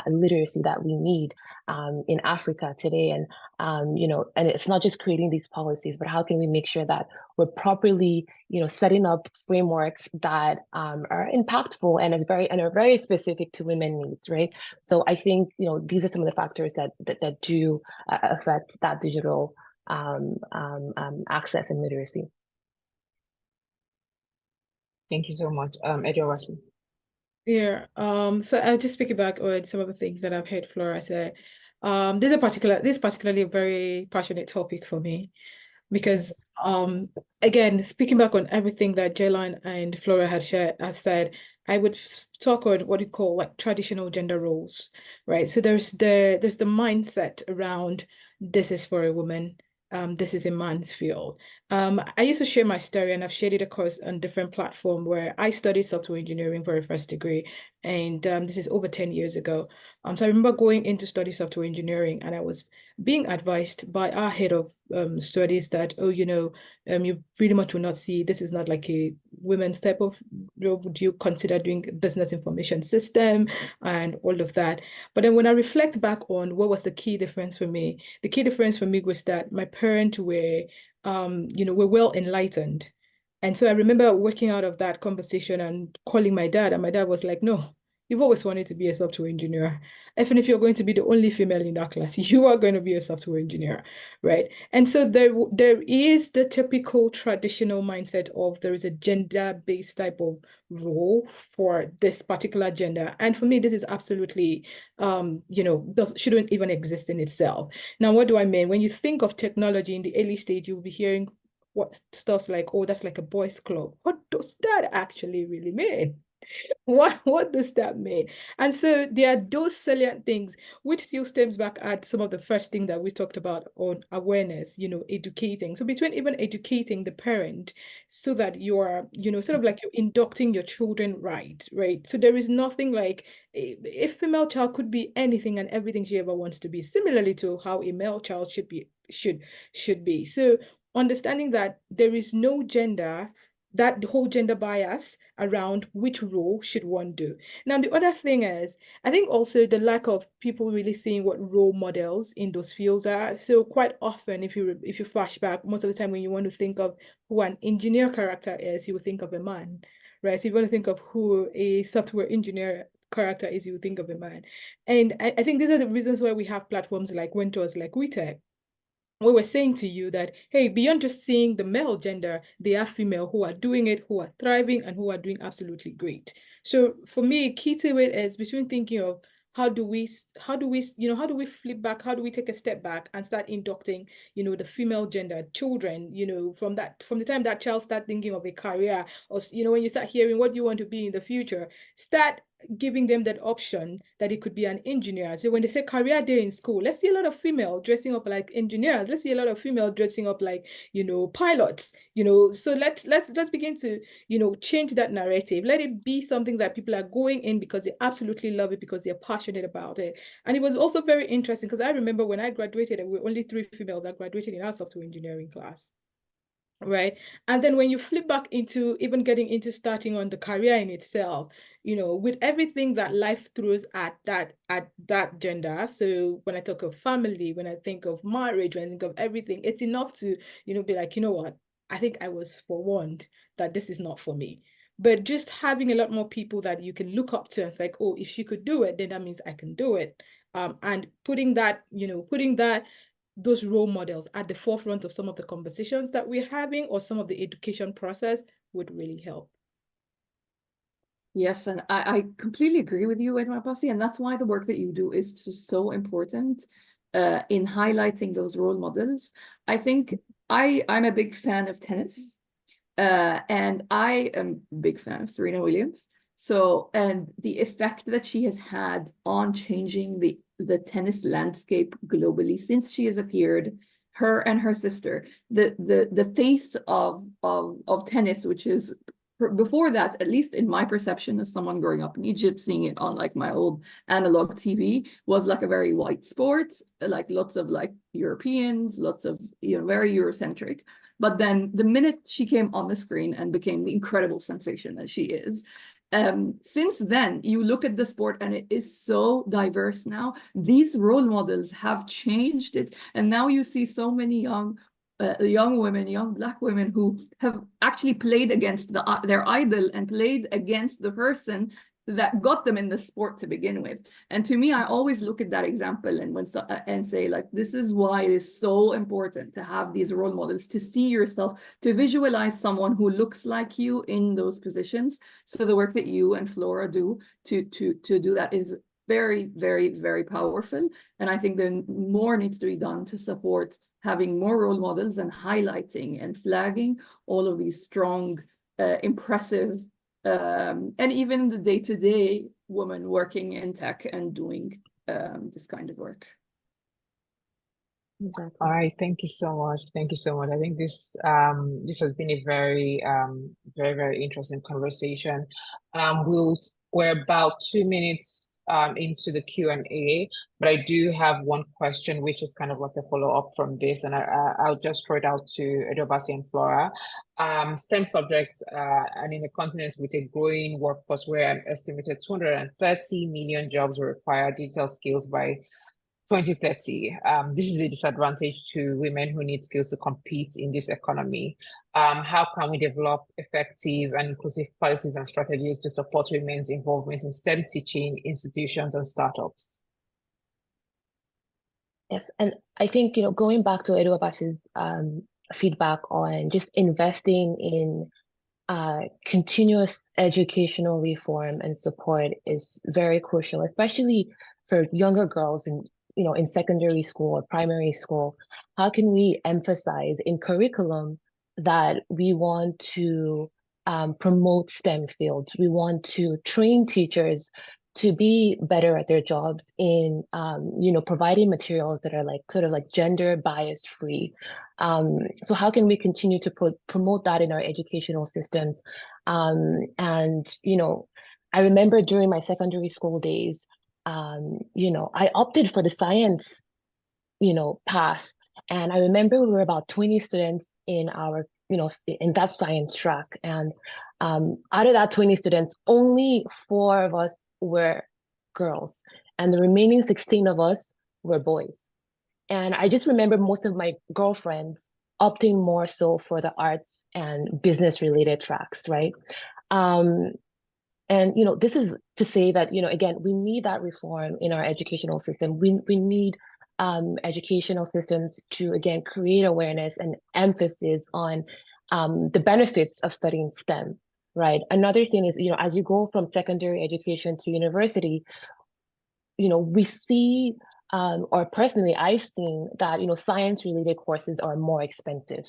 literacy that we need in Africa today? And, you know, and it's not just creating these policies, but how can we make sure that we're properly, you know, setting up frameworks that are impactful and are very specific to women needs, right? So I think, you know, these are some of the factors that do affect that digital access and literacy. Thank you so much, Edward. Yeah, so I'll just speak back on some of the things that I've heard Flora say. This is particularly a very passionate topic for me because again, speaking back on everything that Jelan and Flora has said, I would talk on what you call like traditional gender roles, right? So there's the mindset around this is for a woman. This is a man's field. I used to share my story, and I've shared it across on different platforms where I studied software engineering for a first degree, and this is over 10 years ago. So I remember going in to study software engineering, and I was being advised by our head of studies that, oh, you know, you pretty much will not see, this is not like a women's type of role. Would you consider doing business information system and all of that? But then when I reflect back on what was the key difference for me, the key difference for me was that my parents were, you know, were well enlightened. And so I remember working out of that conversation and calling my dad, and my dad was like, no, you've always wanted to be a software engineer. Even if you're going to be the only female in that class, you are going to be a software engineer, right? And so there is the typical traditional mindset of there is a gender-based type of role for this particular gender. And for me, this is absolutely, you know, shouldn't even exist in itself. Now, what do I mean? When you think of technology in the early stage, you'll be hearing what stuff's like, oh, that's like a boys' club. What does that actually really mean? What does that mean? And so there are those salient things, which still stems back at some of the first thing that we talked about on awareness, you know, educating. So between even educating the parent so that you're, you know, sort of like you're inducting your children right? So there is nothing like a female child could be anything and everything she ever wants to be, similarly to how a male child should be. So understanding that there is no gender, that the whole gender bias around which role should one do. Now, the other thing is, I think also the lack of people really seeing what role models in those fields are. So quite often, if you flash back, most of the time when you want to think of who an engineer character is, you would think of a man, right? So if you want to think of who a software engineer character is, you would think of a man. And I think these are the reasons why we have platforms like Winters, like WeTech, we were saying to you that, hey, beyond just seeing the male gender, there are female who are doing it, who are thriving, and who are doing absolutely great. So for me, key to it is between thinking of how do we flip back, how do we take a step back and start inducting, you know, the female gender children, you know, from the time that child start thinking of a career, or, you know, when you start hearing what you want to be in the future, start giving them that option that it could be an engineer. So when they say career day in school, let's see a lot of female dressing up like engineers. Let's see a lot of female dressing up like, you know, pilots, you know. So let's begin to, you know, change that narrative. Let it be something that people are going in because they absolutely love it, because they're passionate about it. And it was also very interesting because I remember when I graduated, there were only 3 females that graduated in our software engineering class. Right. And then when you flip back into even getting into starting on the career in itself, you know, with everything that life throws at that gender. So when I talk of family, when I think of marriage, when I think of everything, it's enough to, you know, be like, you know what, I think I was forewarned that this is not for me. But just having a lot more people that you can look up to and it's like, oh, if she could do it, then that means I can do it. And putting that those role models at the forefront of some of the conversations that we're having or some of the education process would really help. Yes, and I completely agree with you, Edward Bassi, and that's why the work that you do is so important in highlighting those role models. I think I'm a big fan of tennis, and I am a big fan of Serena Williams. So, and the effect that she has had on changing the tennis landscape globally since she has appeared, her and her sister, the face of tennis, which is before that, at least in my perception as someone growing up in Egypt, seeing it on like my old analog TV, was like a very white sport, like lots of like Europeans, lots of, you know, very Eurocentric. But then the minute she came on the screen and became the incredible sensation that she is, since then, you look at the sport and it is so diverse now. These role models have changed it. And now you see so many young women, young Black women who have actually played against their idol and played against the person that got them in the sport to begin with. And to me, I always look at that example and say, like, this is why it is so important to have these role models, to see yourself, to visualize someone who looks like you in those positions. So the work that you and Flora do to do that is very, very, very powerful. And I think there more needs to be done to support having more role models and highlighting and flagging all of these strong, impressive, and even the day-to-day women working in tech and doing this kind of work. Exactly. All right, thank you so much. Thank you so much. I think this has been a very very interesting conversation. We're about 2 minutes into the Q&A, but I do have one question which is kind of like a follow-up from this, and I'll just throw it out to Edobasi and Flora. STEM subjects and in a continent with a growing workforce where an estimated 230 million jobs will require digital skills by 2030. This is a disadvantage to women who need skills to compete in this economy. How can we develop effective and inclusive policies and strategies to support women's involvement in STEM teaching institutions and startups? Yes, and I think, you know, going back to Edobasi's feedback on just investing in continuous educational reform and support is very crucial, especially for younger girls in, you know, in secondary school or primary school. How can we emphasize in curriculum that we want to promote STEM fields? We want to train teachers to be better at their jobs in, you know, providing materials that are like sort of like gender bias free. So how can we continue to promote that in our educational systems? And, you know, I remember during my secondary school days, you know, I opted for the science, you know, path. And I remember we were about 20 students in our, you know, in that science track. And out of that 20 students, only 4 of us were girls, and the remaining 16 of us were boys. And I just remember most of my girlfriends opting more so for the arts and business related tracks, right? And, you know, this is to say that, you know, again, we need that reform in our educational system. We need educational systems to, again, create awareness and emphasis on the benefits of studying STEM, right? Another thing is, you know, as you go from secondary education to university, you know, we see, or personally, I've seen that, you know, science-related courses are more expensive.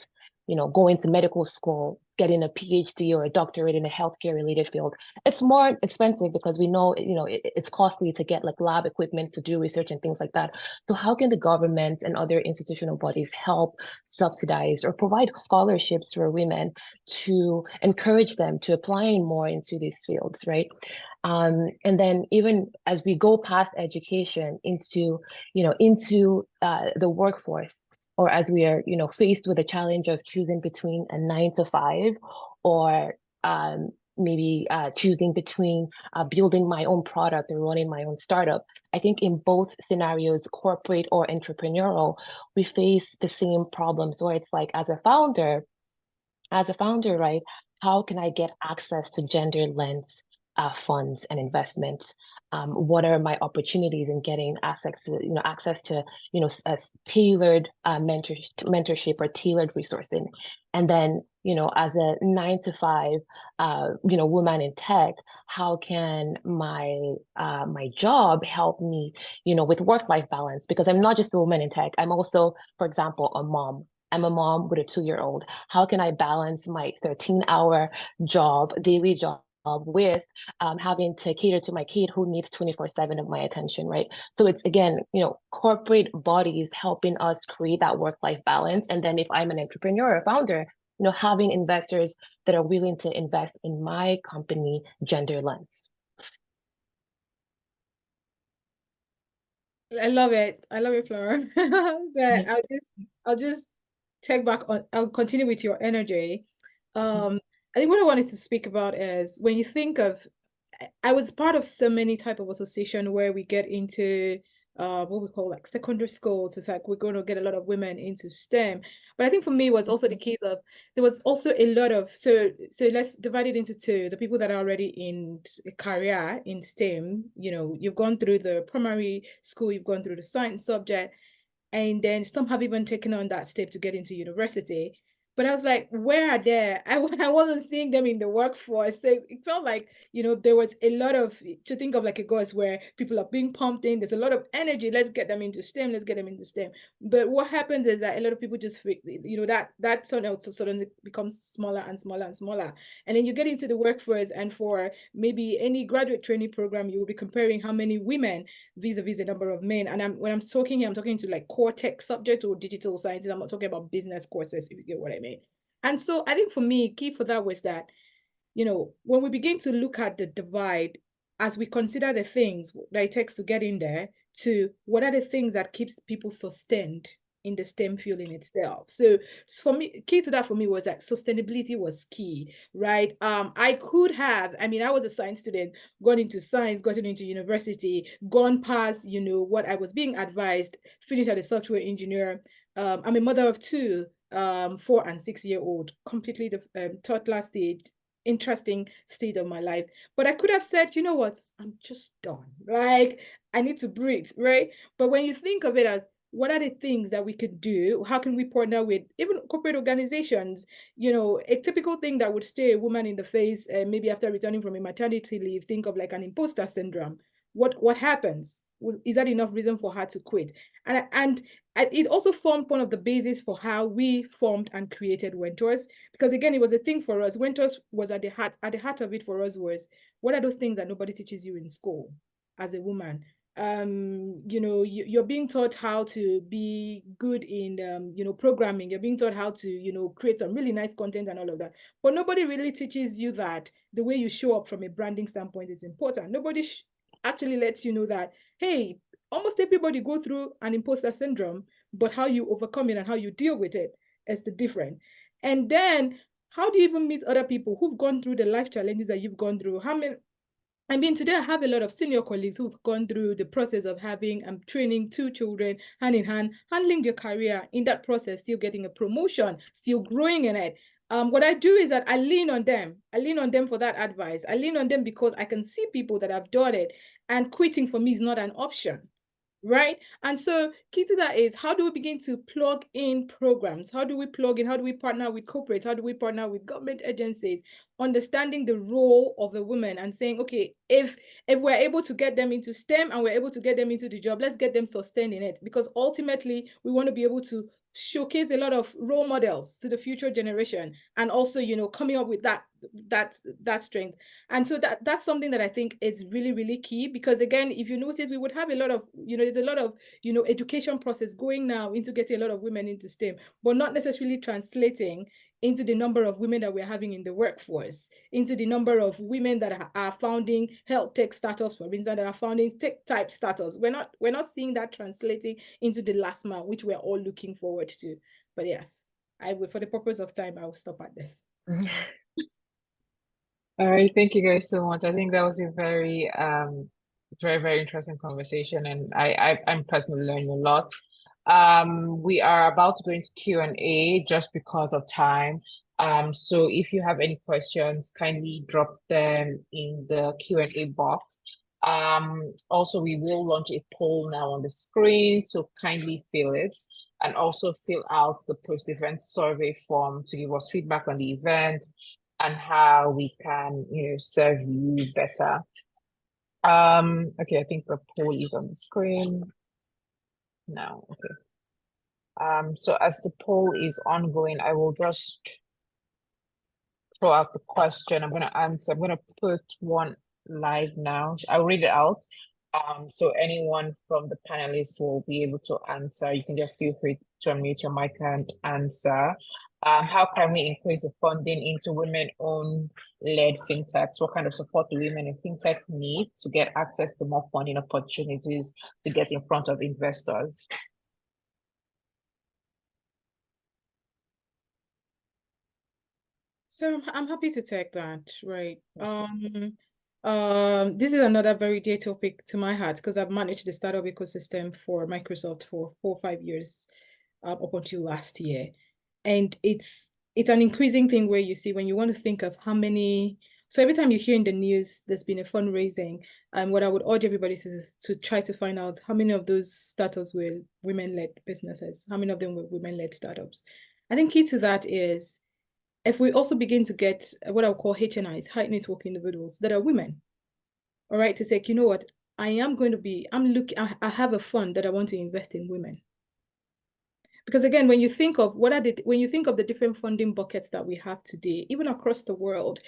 You know, going to medical school, getting a PhD or a doctorate in a healthcare-related field, it's more expensive because we know, you know, it's costly to get like lab equipment to do research and things like that. So how can the government and other institutional bodies help subsidize or provide scholarships for women to encourage them to applying more into these fields, right? And then even as we go past education into, you know, into the workforce, or as we are, you know, faced with the challenge of choosing between a 9 to 5 or maybe choosing between building my own product or running my own startup. I think in both scenarios, corporate or entrepreneurial, we face the same problems where it's like, as a founder, right, how can I get access to gender lens funds and investments? What are my opportunities in getting access to, you know, tailored mentorship or tailored resourcing? And then, you know, as a 9 to 5, you know, woman in tech, how can my my job help me, you know, with work-life balance? Because I'm not just a woman in tech. I'm also, for example, a mom. I'm a mom with a 2-year-old. How can I balance my 13-hour daily job, with having to cater to my kid who needs 24/7 of my attention, right? So it's, again, you know, corporate bodies helping us create that work-life balance. And then if I'm an entrepreneur or founder, having investors that are willing to invest in my company gender lens. I love it. I love it, Flora. But I'll just take back on, I'll continue with your energy. I think what I wanted to speak about is when you think of, I was part of so many type of association where we get into what we call like secondary school. So it's like we're going to get a lot of women into STEM. But I think for me it was also the case of there was also a lot of so let's divide it into two. The people that are already in a career in STEM, you've gone through the primary school, you've gone through the science subject, and then some have even taken on that step to get into university. But I was like, where are they? I wasn't seeing them in the workforce. So it felt like, there was a lot of, to think of like a course where people are being pumped in. There's a lot of energy. Let's get them into STEM. Let's get them into STEM. But what happens is that a lot of people just, that suddenly becomes smaller and smaller and smaller. And then you get into the workforce, and for maybe any graduate training program, you will be comparing how many women vis-a-vis the number of men. And when I'm talking here, I'm talking to like core tech subject or digital sciences. I'm not talking about business courses, if you get what I mean. And so I think for me, key for that was that, when we begin to look at the divide, as we consider the things that it takes to get in there, to what are the things that keeps people sustained in the STEM field in itself. So for me, key to that for me was that sustainability was key, right? I was a science student, gone into science, gotten into university, gone past, what I was being advised, finished as a software engineer. I'm a mother of two, 4 and 6 year old, completely the toddler stage, interesting state of my life. But I could have said, you know what, I'm just done. Like, I need to breathe, right? But when you think of it as what are the things that we could do? How can we partner with even corporate organizations? A typical thing that would stay a woman in the face, maybe after returning from a maternity leave, think of like an imposter syndrome. What happens? Is that enough reason for her to quit? And it also formed one of the bases for how we formed and created Wentors, because again, it was a thing for us. Wentors was at the heart of it for us was, what are those things that nobody teaches you in school as a woman? You're being taught how to be good in programming. You're being taught how to create some really nice content and all of that, but nobody really teaches you that the way you show up from a branding standpoint is important. Nobody actually lets you know that, hey, almost everybody go through an imposter syndrome, but how you overcome it and how you deal with it is the different. And then how do you even meet other people who've gone through the life challenges that you've gone through? Today I have a lot of senior colleagues who've gone through the process of having and training 2 children hand in hand, handling their career in that process, still getting a promotion, still growing in it. What I do is that I lean on them. I lean on them for that advice. I lean on them because I can see people that have done it, and quitting for me is not an option. Right? And so key to that is, how do we begin to plug in programs? How do we plug in? How do we partner with corporates? How do we partner with government agencies? Understanding the role of the woman and saying, okay, if we're able to get them into STEM and we're able to get them into the job, let's get them sustained in it, because ultimately we want to be able to showcase a lot of role models to the future generation, and also coming up with that strength. And so that's something that I think is really, really key, because again, if you notice, we would have a lot of there's a lot of education process going now into getting a lot of women into STEM, but not necessarily translating into the number of women that we're having in the workforce, into the number of women that are founding health tech startups, for instance, that are founding tech type startups. We're not seeing that translating into the last mile, which we're all looking forward to. But yes, I will, for the purpose of time, I will stop at this. All right, thank you guys so much. I think that was a very, very, very interesting conversation, and I'm personally learning a lot. We are about to go into Q&A just because of time. So if you have any questions, kindly drop them in the Q&A box. Also, we will launch a poll now on the screen, so kindly fill it, and also fill out the post-event survey form to give us feedback on the event and how we can, serve you better. Okay, I think the poll is on the screen now. Okay. So as the poll is ongoing, I will just throw out the question. I'm gonna answer. I'm gonna put one live now. I'll read it out. So anyone from the panelists will be able to answer. You can just feel free to unmute your mic and answer. How can we increase the funding into women-owned led fintechs? What kind of support do women in fintech need to get access to more funding opportunities to get in front of investors? So I'm happy to take that, right? Yes. This is another very dear topic to my heart because I've managed the startup ecosystem for Microsoft for 4 or 5 years, up until last year. And it's an increasing thing where you see when you want to think of how many, so every time you hear in the news there's been a fundraising, and what I would urge everybody to try to find out how many of those startups were women-led businesses, how many of them were women-led startups. I think key to that is if we also begin to get what I would call HNIs, high network individuals that are women, all right, to say, you know what, I have a fund that I want to invest in women. Because again, when you think of the different funding buckets that we have today, even across the world,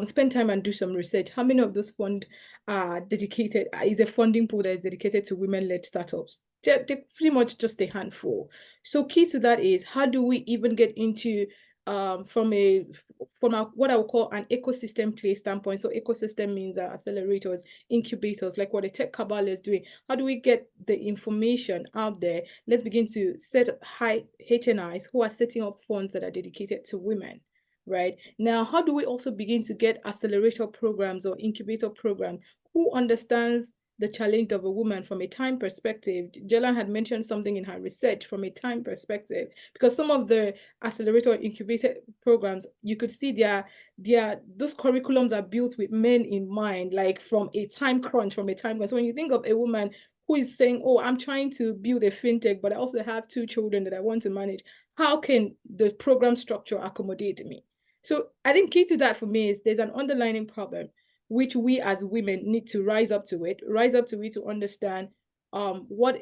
spend time and do some research. How many of those funds are dedicated, is a funding pool that is dedicated to women-led startups? They're pretty much just a handful. So key to that is how do we even get into from what I would call an ecosystem play standpoint. So ecosystem means accelerators, incubators, like what the TechCabal is doing. How do we get the information out there? Let's begin to set high HNIs who are setting up funds that are dedicated to women. Right now, how do we also begin to get accelerator programs or incubator programs? Who understands the challenge of a woman from a time perspective? Jelan had mentioned something in her research from a time perspective, because some of the accelerator or incubator programs, you could see those curriculums are built with men in mind, like from a time crunch. So when you think of a woman who is saying, oh, I'm trying to build a fintech, but I also have 2 children that I want to manage, how can the program structure accommodate me? So I think key to that for me is there's an underlying problem which we as women need to rise up to it to understand what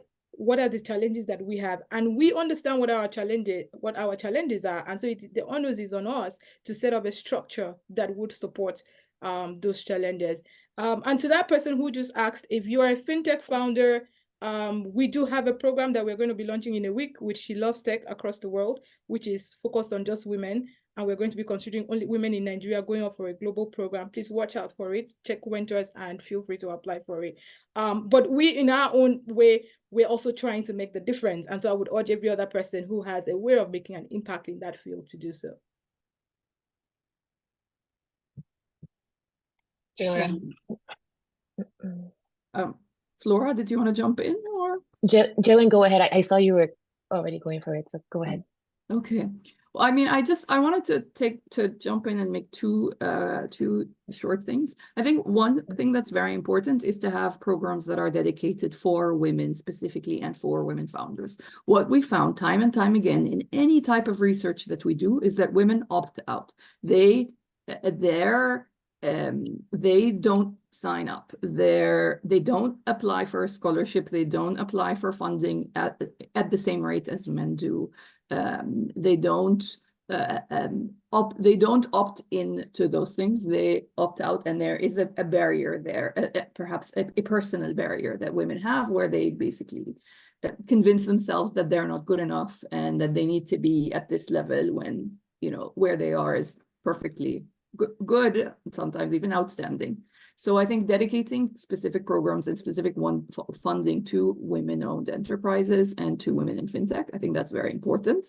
are the challenges that we have, and we understand what our challenges are, and so the onus is on us to set up a structure that would support those challenges. And to that person who just asked, if you are a fintech founder, we do have a program that we're going to be launching in a week, which She Loves Tech across the world, which is focused on just women. And we're going to be considering only women in Nigeria going up for a global program. Please watch out for it, check Winters, and feel free to apply for it. But we, in our own way, we're also trying to make the difference. And so I would urge every other person who has a way of making an impact in that field to do so. Flora, did you want to jump in, or? Jillian, go ahead. I saw you were already going for it, so go ahead. Okay. Well, I mean, I wanted to jump in and make two short things. I think one thing that's very important is to have programs that are dedicated for women specifically and for women founders. What we found time and time again in any type of research that we do is that women opt out. They don't sign up. They don't apply for a scholarship. They don't apply for funding at the same rate as men do. They don't opt in to those things. They opt out, and there is a barrier there, perhaps a personal barrier that women have, where they basically convince themselves that they're not good enough and that they need to be at this level when, you know, where they are is perfectly good, sometimes even outstanding. So I think dedicating specific programs and specific funding to women-owned enterprises and to women in fintech, I think that's very important.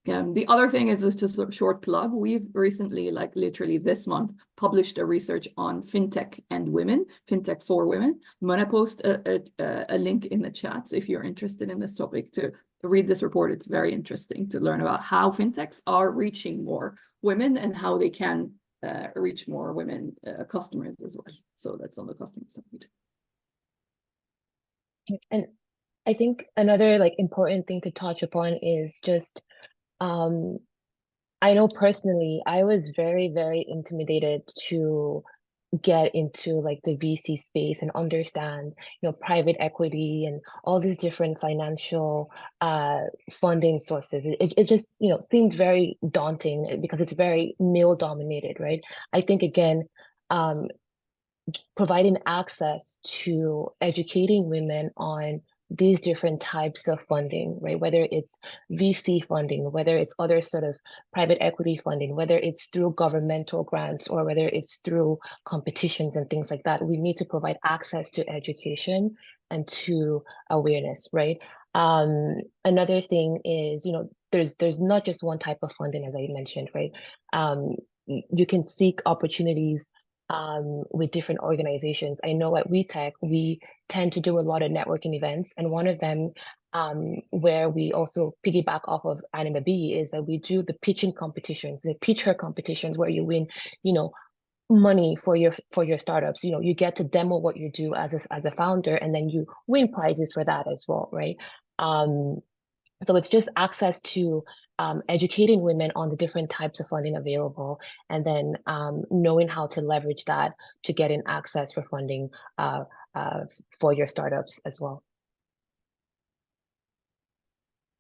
The other thing is just a short plug. We've recently, like literally this month, published a research on fintech and women, fintech for women. I'm going to post a link in the chat if you're interested in this topic to read this report. It's very interesting to learn about how fintechs are reaching more women and how they can reach more women customers as well. So that's on the customer side. And I think another like important thing to touch upon is just I know personally I was very, very intimidated to get into like the VC space and understand, you know, private equity and all these different financial funding sources. It just, you know, seemed very daunting because it's very male dominated, right? I think again, providing access to educating women on these different types of funding, right? Whether it's VC funding, whether it's other sort of private equity funding, whether it's through governmental grants or whether it's through competitions and things like that, we need to provide access to education and to awareness, right? Another thing is, there's not just one type of funding, as I mentioned, right? You can seek opportunities with different organizations. I know at WeTech, we tend to do a lot of networking events, and one of them where we also piggyback off of Anima B is that we do the pitching competitions, the pitcher competitions where you win, money for your startups. You get to demo what you do as a founder, and then you win prizes for that as well, right? So it's just access to educating women on the different types of funding available, and then knowing how to leverage that to get in access for funding for your startups as well.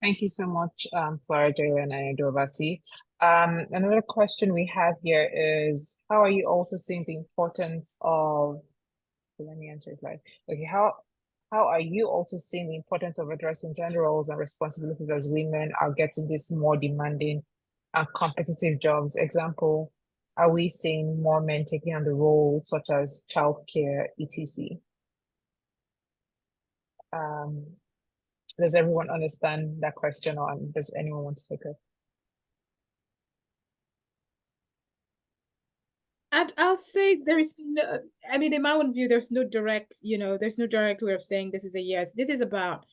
Thank you so much, Flora, Jalen, and Adovasi. Another question we have here is, how are you also seeing the importance of, let me answer it like, okay, how are you also seeing the importance of addressing gender roles and responsibilities as women are getting these more demanding and competitive jobs? Example, are we seeing more men taking on the roles such as childcare, etc.? Does everyone understand that question, or does anyone want to take it? I'll say there is no, I mean, in my own view, there's no direct, there's no direct way of saying this is a yes. This is about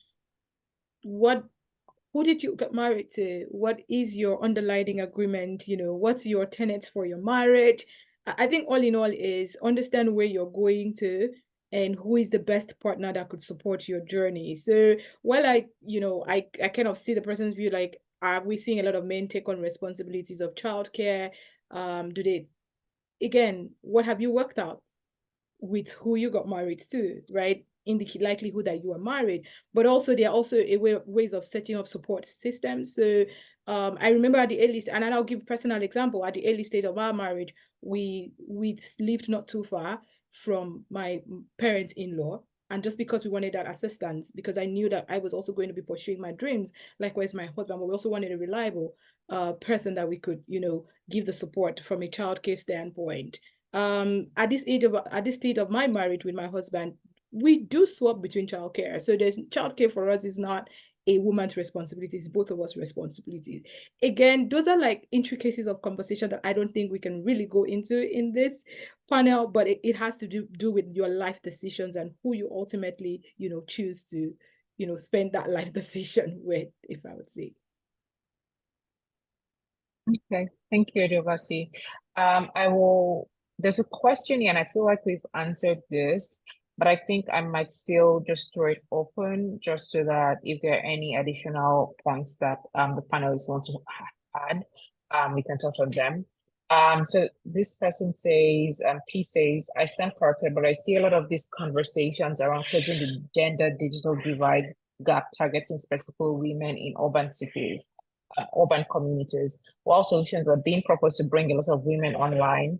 who did you get married to? What is your underlying agreement? What's your tenets for your marriage? I think all in all is understand where you're going to and who is the best partner that could support your journey. So while I kind of see the person's view, like, are we seeing a lot of men take on responsibilities of childcare? Do they, again, what have you worked out with who you got married to, right? In the likelihood that you are married, but also there are also ways of setting up support systems. So I remember at the early, and I'll give personal example, at the early stage of our marriage, we lived not too far from my parents-in-law. And just because we wanted that assistance, because I knew that I was also going to be pursuing my dreams, likewise my husband, but we also wanted a reliable person that we could, give the support from a childcare standpoint. At this stage of my marriage with my husband, we do swap between childcare. So there's childcare for us is not a woman's responsibility, it's both of us responsibilities. Again, those are like intricacies of conversation that I don't think we can really go into in this panel, but it has to do with your life decisions and who you ultimately, choose to, spend that life decision with, if I would say. Okay, thank you, Adovasi. There's a question here, and I feel like we've answered this, but I think I might still just throw it open just so that if there are any additional points that the panelists want to add, we can touch on them. So this person says, P says, I stand corrected, but I see a lot of these conversations around closing the gender digital divide gap targeting specifically women in urban cities, urban communities. While solutions are being proposed to bring a lot of women online,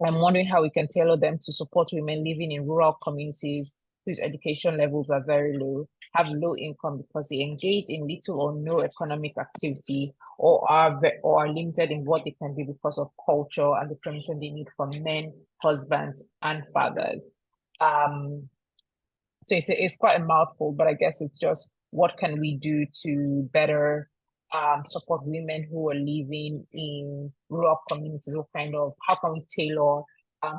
I'm wondering how we can tailor them to support women living in rural communities whose education levels are very low, have low income because they engage in little or no economic activity, or are limited in what they can do because of culture and the permission they need from men, husbands, and fathers. So it's quite a mouthful, but I guess it's just what can we do to better support women who are living in rural communities? How can we tailor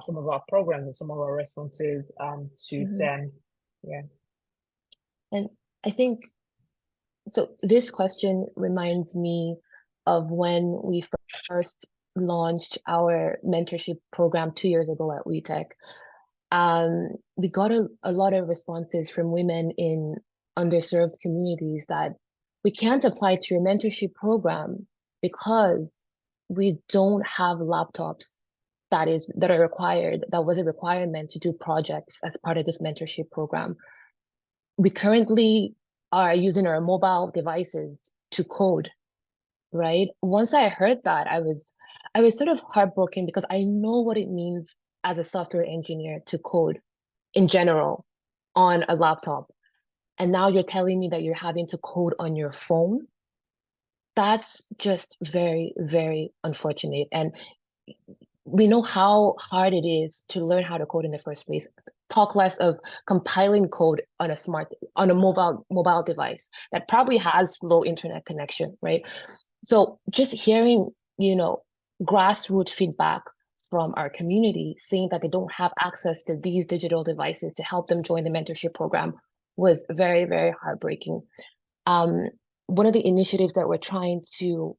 some of our programs and some of our responses to them? Yeah. And I think, so this question reminds me of when we first launched our mentorship program 2 years ago at WeTech. We got a lot of responses from women in underserved communities that we can't apply to your mentorship program because we don't have laptops that are required. That was a requirement to do projects as part of this mentorship program. We currently are using our mobile devices to code, right? Once I heard that, I was sort of heartbroken because I know what it means as a software engineer to code in general on a laptop. And now you're telling me that you're having to code on your phone. That's just very, very unfortunate. And we know how hard it is to learn how to code in the first place. Talk less of compiling code on a mobile device that probably has slow internet connection, right? So just hearing, grassroots feedback from our community saying that they don't have access to these digital devices to help them join the mentorship program was very, very heartbreaking. One of the initiatives that we're trying to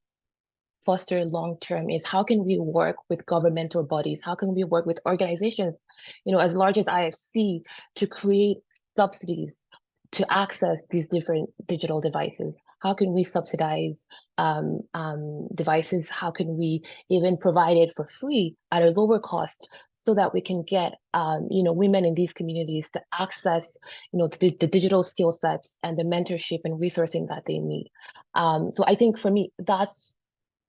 foster long-term is how can we work with governmental bodies? How can we work with organizations, as large as IFC to create subsidies to access these different digital devices? How can we subsidize devices? How can we even provide it for free at a lower cost so that we can get women in these communities to access the digital skill sets and the mentorship and resourcing that they need. So I think for me, that's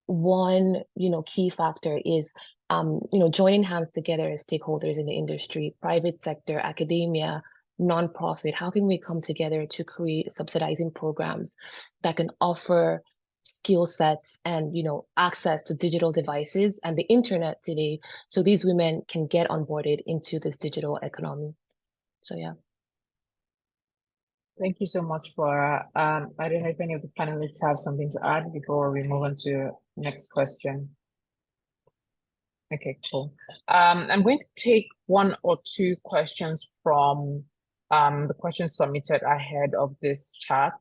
one key factor is joining hands together as stakeholders in the industry, private sector, academia, nonprofit. How can we come together to create subsidizing programs that can offer skill sets and access to digital devices and the internet today, so these women can get onboarded into this digital economy? So yeah. Thank you so much, Flora. I don't know if any of the panelists have something to add before we move on to next question. Okay, cool. I'm going to take one or two questions from the questions submitted ahead of this chat.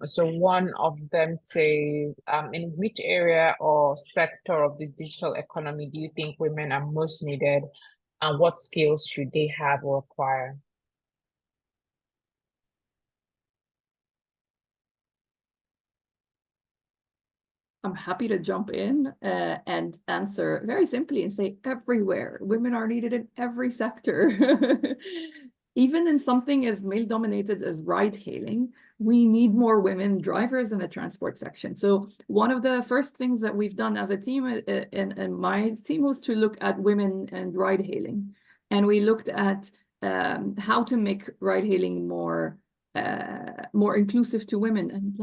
So one of them says, in which area or sector of the digital economy do you think women are most needed, and what skills should they have or acquire? I'm happy to jump in and answer very simply and say everywhere. Women are needed in every sector. Even in something as male-dominated as ride-hailing, we need more women drivers in the transport section. So one of the first things that we've done as a team, and my team, was to look at women and ride-hailing. And we looked at how to make ride-hailing more inclusive to women, and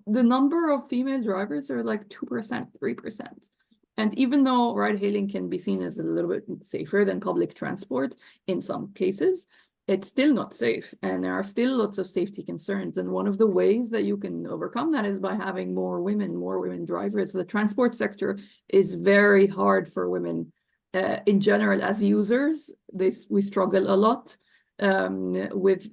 the number of female drivers are like 2%, 3%. And even though ride hailing can be seen as a little bit safer than public transport in some cases, it's still not safe, and there are still lots of safety concerns. And one of the ways that you can overcome that is by having more women drivers. The transport sector is very hard for women in general as users. We struggle a lot with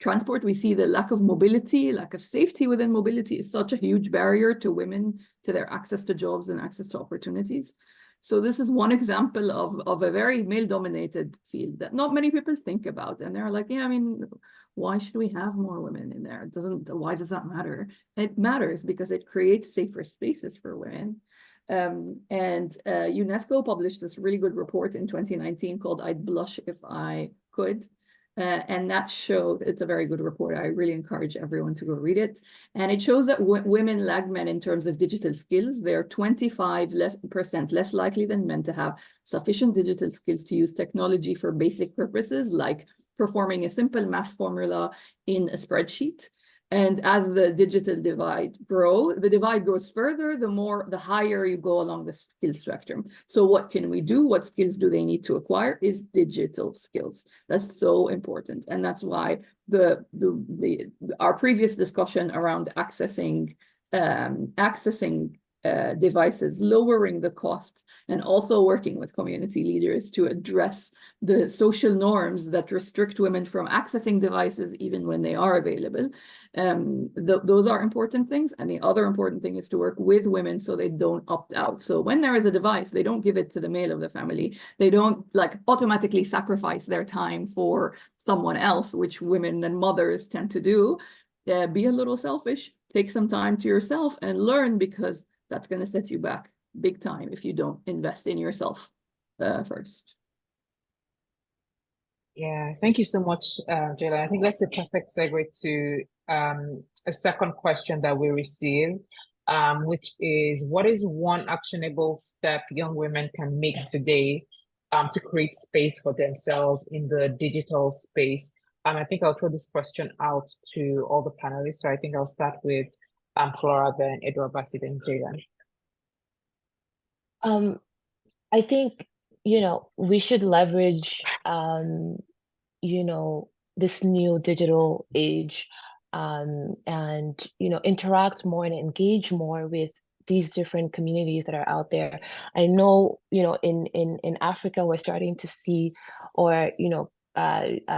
transport. We see the lack of mobility, lack of safety within mobility is such a huge barrier to women, to their access to jobs and access to opportunities. So this is one example of a very male-dominated field that not many people think about. And they're like, yeah, I mean, why should we have more women in there? Why does that matter? It matters because it creates safer spaces for women. UNESCO published this really good report in 2019 called I'd Blush If I Could. And that showed, it's a very good report. I really encourage everyone to go read it. And it shows that women lag men in terms of digital skills. They're 25% less likely than men to have sufficient digital skills to use technology for basic purposes, like performing a simple math formula in a spreadsheet. And as the digital divide the divide goes further, the higher you go along the skill spectrum. So what can we do? What skills do they need to acquire? Is digital skills. That's so important. And that's why our previous discussion around accessing devices, lowering the costs, and also working with community leaders to address the social norms that restrict women from accessing devices even when they are available. Those are important things. And the other important thing is to work with women so they don't opt out. So when there is a device, they don't give it to the male of the family. They don't automatically sacrifice their time for someone else, which women and mothers tend to do. Be a little selfish, take some time to yourself and learn, because that's going to set you back big time if you don't invest in yourself first. Yeah, thank you so much, Jayla. I think that's a perfect segue to a second question that we received. which is what is one actionable step young women can make today to create space for themselves in the digital space? I think I'll throw this question out to all the panelists. So I think I'll start with Flora, then Edward, Basit, and Jaden. I think, we should leverage, this new digital age, and, interact more and engage more with these different communities that are out there. I know, in Africa, we're starting to see, or,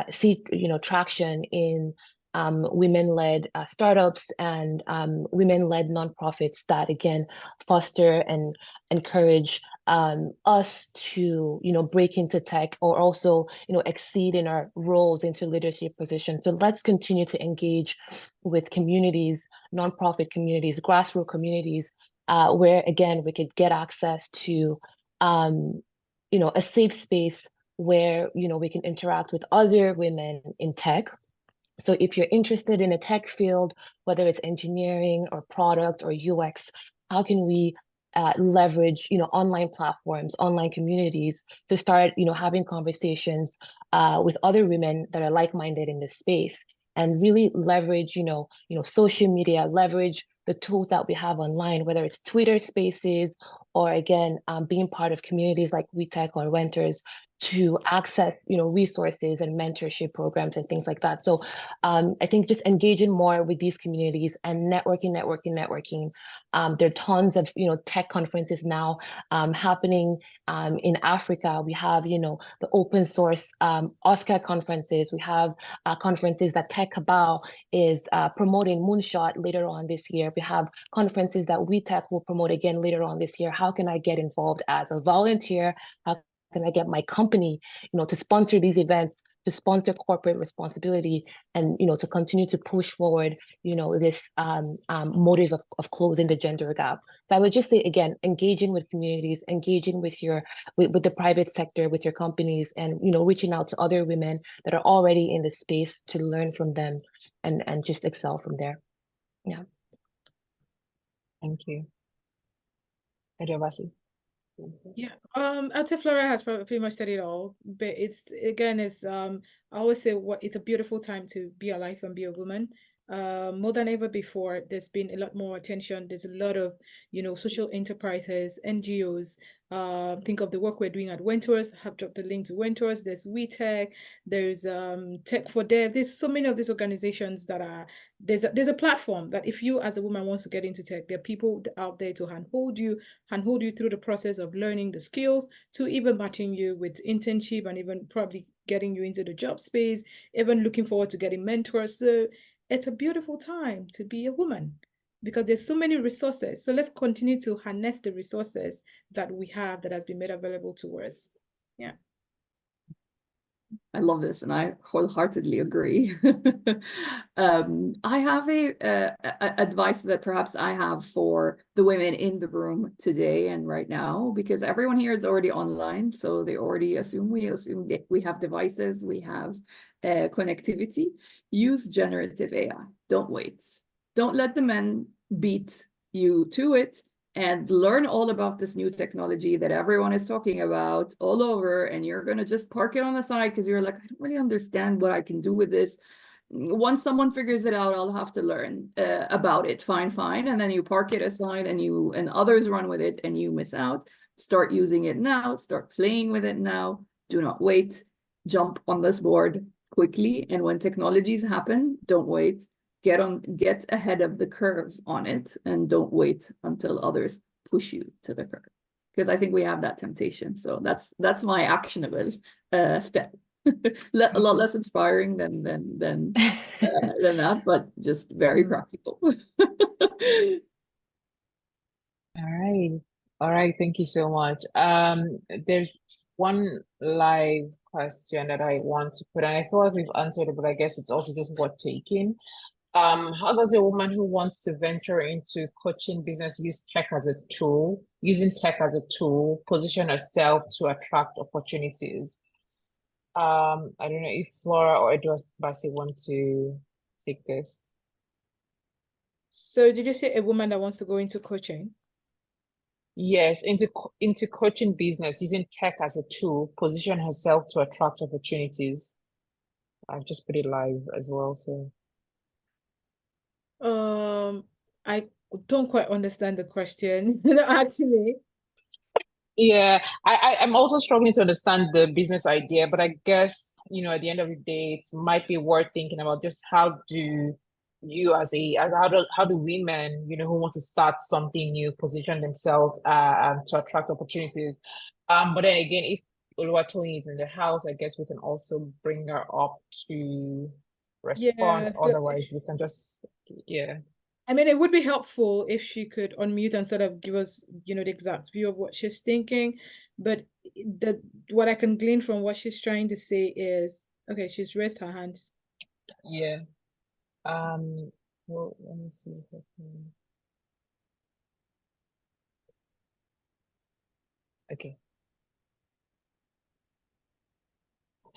see, traction in women-led startups and women-led nonprofits that, again, foster and encourage us to, break into tech, or also, exceed in our roles into leadership positions. So let's continue to engage with communities, nonprofit communities, grassroots communities, where, again, we could get access to, a safe space where, we can interact with other women in tech. So if you're interested in a tech field, whether it's engineering or product or UX, how can we leverage, online platforms, online communities to start, having conversations with other women that are like-minded in this space, and really leverage, social media, leverage the tools that we have online, whether it's Twitter Spaces, or, again, being part of communities like WeTech or Wenters, to access, resources and mentorship programs and things like that. So I think just engaging more with these communities and networking. There are tons of, tech conferences now happening in Africa. We have, the open source Oscar conferences. We have conferences that TechCabal is promoting, Moonshot, later on this year. We have conferences that WeTech will promote again later on this year. How can I get involved as a volunteer? How can I get my company, to sponsor these events, to sponsor corporate responsibility, and, to continue to push forward, this motive of closing the gender gap. So I would just say, again, engaging with communities, engaging with with the private sector, with your companies, and, reaching out to other women that are already in the space to learn from them and just excel from there. Yeah. Thank you. Edward. Yeah, I'd say Flora has pretty much said it all, but it's I always say it's a beautiful time to be alive and be a woman. More than ever before, there's been a lot more attention. There's a lot of, social enterprises, NGOs. Think of the work we're doing at Wentors. Have dropped the link to Wentors. There's WeTech. There's Tech for Dev. There's so many of these organizations that are there's a platform that if you as a woman wants to get into tech, there are people out there to handhold you through the process of learning the skills, to even matching you with internship, and even probably getting you into the job space, even looking forward to getting mentors. So it's a beautiful time to be a woman because there's so many resources. So let's continue to harness the resources that we have that has been made available to us. Yeah. I love this, and I wholeheartedly agree. I have a advice that perhaps I have for the women in the room today and right now, because everyone here is already online, so they already assume that we have devices, we have connectivity. Use generative AI. Don't wait. Don't let the men beat you to it. And learn all about this new technology that everyone is talking about all over, and you're going to just park it on the side because you're like, I don't really understand what I can do with this. Once someone figures it out, I'll have to learn about it. Fine. And then you park it aside, and others run with it, and you miss out. Start using it now. Start playing with it now. Do not wait. Jump on this board quickly. And when technologies happen, don't wait. Get ahead of the curve on it, and don't wait until others push you to the curve, because I think we have that temptation. So that's my actionable step. A lot less inspiring than that, but just very practical. All right, thank you so much. There's one live question that I want to put, and I thought we've answered it, but I guess it's also just worth taking. How does a woman who wants to venture into coaching business using tech as a tool, position herself to attract opportunities? I don't know if Flora or Edward Bassey want to take this. So did you say a woman that wants to go into coaching? Yes, into coaching business using tech as a tool, position herself to attract opportunities. I've just put it live as well, so I don't quite understand the question, actually. yeah, I'm also struggling to understand the business idea, but I guess, at the end of the day, it might be worth thinking about just how do you as how do women, who want to start something new position themselves to attract opportunities. But then again, if Oluwatoyin is in the house, I guess we can also bring her up to respond. Yeah, Otherwise, we can just, yeah. I mean, it would be helpful if she could unmute and sort of give us, the exact view of what she's thinking. But what I can glean from what she's trying to say is, okay, she's raised her hand. Yeah. Well, let me see if I can. Okay.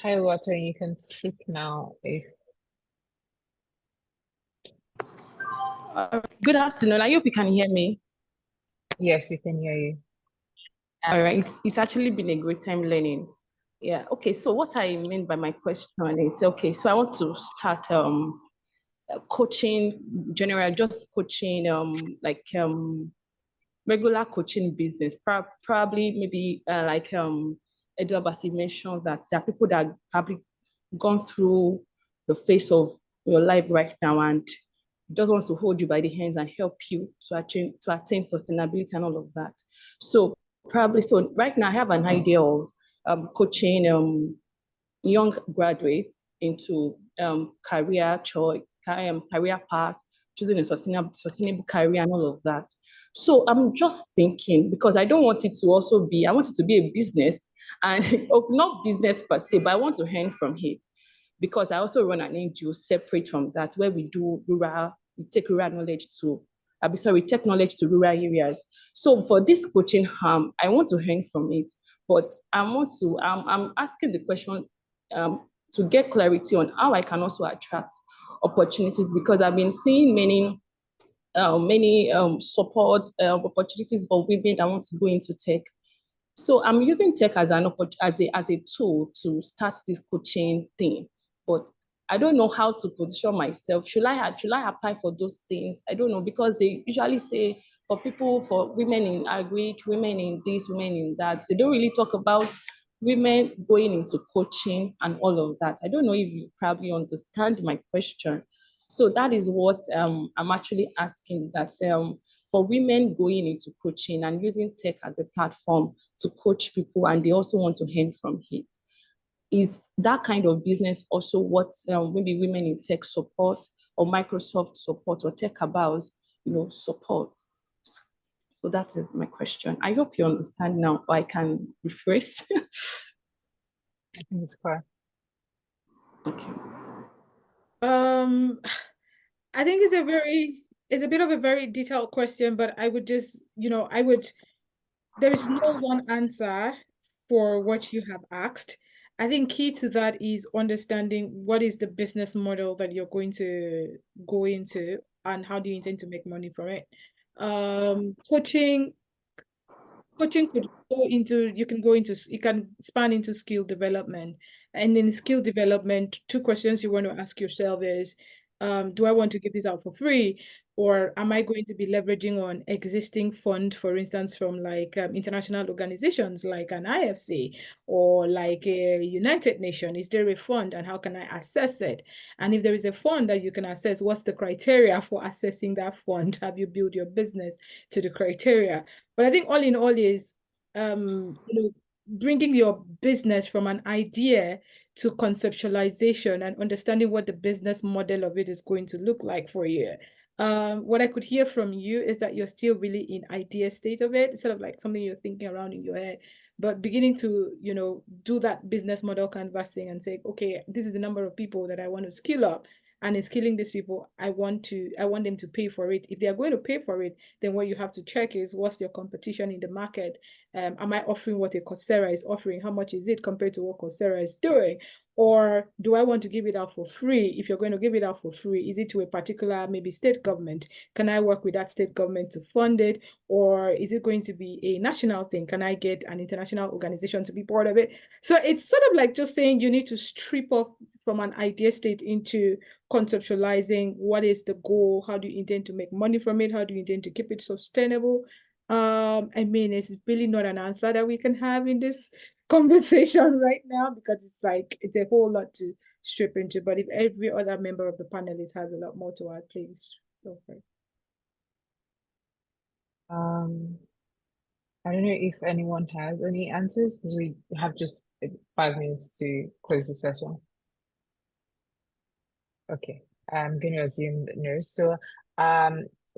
Hi, Water. You can speak now if Good afternoon. I hope you can hear me. yes, we can hear you. All right. It's actually been a great time learning. Yeah. Okay. So what I mean by my question is, okay, so I want to start coaching general, just coaching regular coaching business. Probably maybe like Edward Bassi mentioned that there are people that have gone through the phase of your life right now and just wants to hold you by the hands and help you to attain sustainability and all of that. So probably so right now I have an idea of coaching young graduates into career choice, career path, choosing a sustainable career and all of that. So I'm just thinking because I don't want it to also be, I want it to be a business and not business per se, but I want to earn from it because I also run an NGO separate from that where we take rural knowledge to, we take knowledge to rural areas. So for this coaching, I want to earn from it, but I'm asking the question to get clarity on how I can also attract opportunities because I've been seeing many support opportunities for women that want to go into tech. So I'm using tech as a tool to start this coaching thing, but I don't know how to position myself. Should I apply for those things? I don't know because they usually say for women in agri, women in this, women in that. They don't really talk about women going into coaching and all of that. I don't know if you probably understand my question. So that is what I'm actually asking that for women going into coaching and using tech as a platform to coach people and they also want to earn from it. Is that kind of business also what maybe women in tech support or Microsoft support or TechCabals, support? So that is my question. I hope you understand now, or I can rephrase. I think it's clear. Okay. I think it's a bit of a very detailed question, but I would just, there is no one answer for what you have asked. I think key to that is understanding what is the business model that you're going to go into and how do you intend to make money from it. Coaching could you can span into skill development. And in skill development, two questions you want to ask yourself is, do I want to give this out for free? Or am I going to be leveraging on existing fund, for instance, from like international organizations like an IFC or like a United Nations? Is there a fund and how can I assess it? And if there is a fund that you can assess, what's the criteria for assessing that fund? Have you built your business to the criteria? But I think all in all is, bringing your business from an idea to conceptualization and understanding what the business model of it is going to look like for you. What I could hear from you is that you're still really in idea state of it, sort of like something you're thinking around in your head, but beginning to, do that business model canvassing and say, okay, this is the number of people that I want to skill up. And in skilling these people, I want them to pay for it. If they are going to pay for it, then what you have to check is what's your competition in the market Am I offering what a Coursera is offering? How much is it compared to what Coursera is doing? Or do I want to give it out for free? If you're going to give it out for free, is it to a particular, maybe state government? Can I work with that state government to fund it? Or is it going to be a national thing? Can I get an international organization to be part of it? So it's sort of like just saying you need to strip off from an idea state into conceptualizing what is the goal, how do you intend to make money from it, how do you intend to keep it sustainable. I mean, it's really not an answer that we can have in this conversation right now, because it's like it's a whole lot to strip into. But if every other member of the panelists has a lot more to add, please go for it. I don't know if anyone has any answers, because we have just 5 minutes to close the session. Okay, I'm going to assume no. So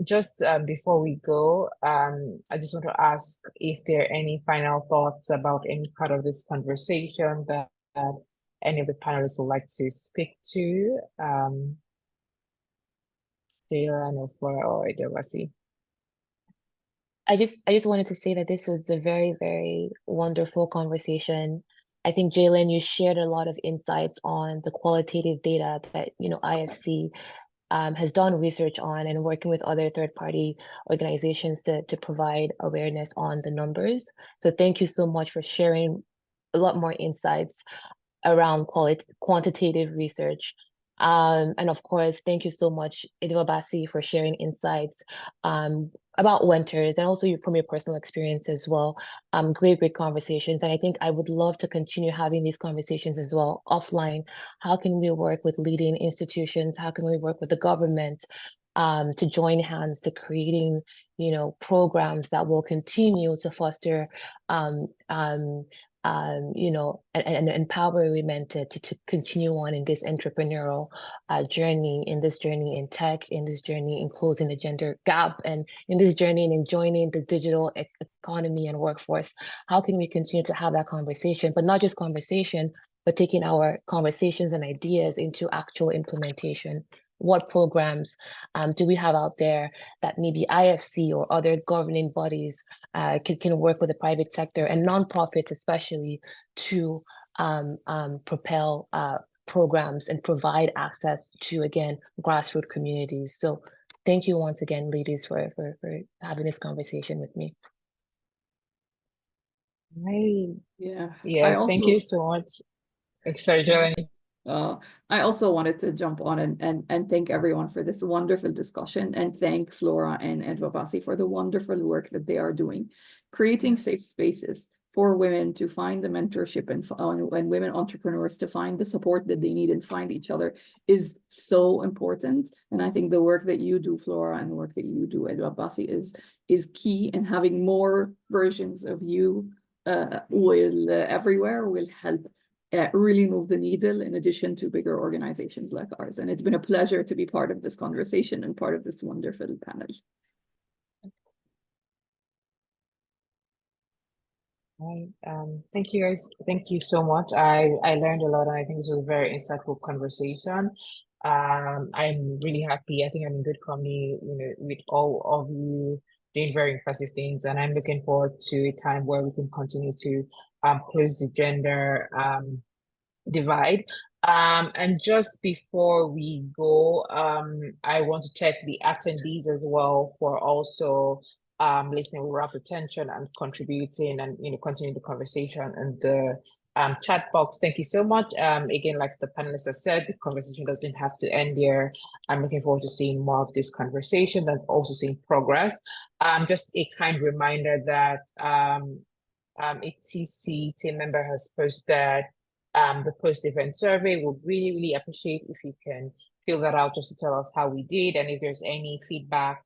just before we go, I just want to ask if there are any final thoughts about any part of this conversation that any of the panelists would like to speak to. Taylor and Flora or Edewasi. I just wanted to say that this was a very, very wonderful conversation. I think, Jalen, you shared a lot of insights on the qualitative data that, IFC has done research on, and working with other third-party organizations to provide awareness on the numbers. So thank you so much for sharing a lot more insights around quantitative research. And of course, thank you so much, Edewabasi, for sharing insights about Winters, and also from your personal experience as well. Great conversations. And I think I would love to continue having these conversations as well offline. How can we work with leading institutions? How can we work with the government to join hands to creating, programs that will continue to foster and empower women to continue on in this entrepreneurial journey, in tech, in this journey in closing the gender gap, and in this journey in joining the digital economy and workforce. How can we continue to have that conversation, but not just conversation, but taking our conversations and ideas into actual implementation? What programs do we have out there that maybe IFC or other governing bodies can work with the private sector and nonprofits especially to propel programs and provide access to, again, grassroots communities? So thank you once again, ladies, for having this conversation with me. Right. Yeah. Thank you so much. Sorry, Jelani. I also wanted to jump on and thank everyone for this wonderful discussion, and thank Flora and Edewabasi for the wonderful work that they are doing, creating safe spaces for women to find the mentorship and women entrepreneurs to find the support that they need and find each other is so important. And I think the work that you do, Flora, and the work that you do, Edewabasi, is key, and having more versions of you everywhere will help really move the needle, in addition to bigger organizations like ours. And it's been a pleasure to be part of this conversation and part of this wonderful panel. Right. Thank you, guys. Thank you so much. I learned a lot, and I think this was a very insightful conversation. I'm really happy. I think I'm in good company, with all of you doing very impressive things, and I'm looking forward to a time where we can continue to close the gender divide. And just before we go, I want to check the attendees as well for also listening with rapt attention and contributing, and continue the conversation and the chat box. Thank you so much. Again, like the panelists have said, the conversation doesn't have to end here. I'm looking forward to seeing more of this conversation and also seeing progress. Just a kind reminder that a TC team member has posted the post-event survey. We'll really, really appreciate if you can fill that out just to tell us how we did, and if there's any feedback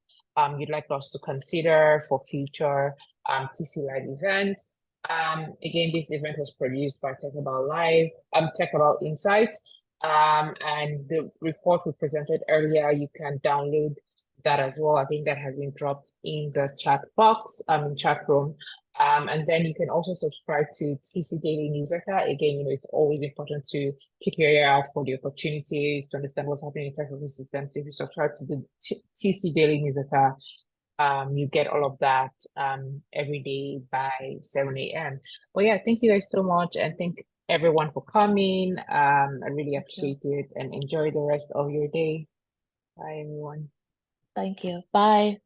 you'd like us to consider for future TC Live events. Again, this event was produced by TechCabal Insights, and the report we presented earlier, you can download that as well. I think that has been dropped in the chat box, in chat room. And then you can also subscribe to TC Daily Newsletter. Again, it's always important to keep your ear out for the opportunities to understand what's happening in the tech ecosystem. So if you subscribe to the TC Daily Newsletter, you get all of that every day by 7 a.m. But yeah, thank you guys so much, and thank everyone for coming. I really appreciate it, and enjoy the rest of your day. Bye, everyone. Thank you. Bye.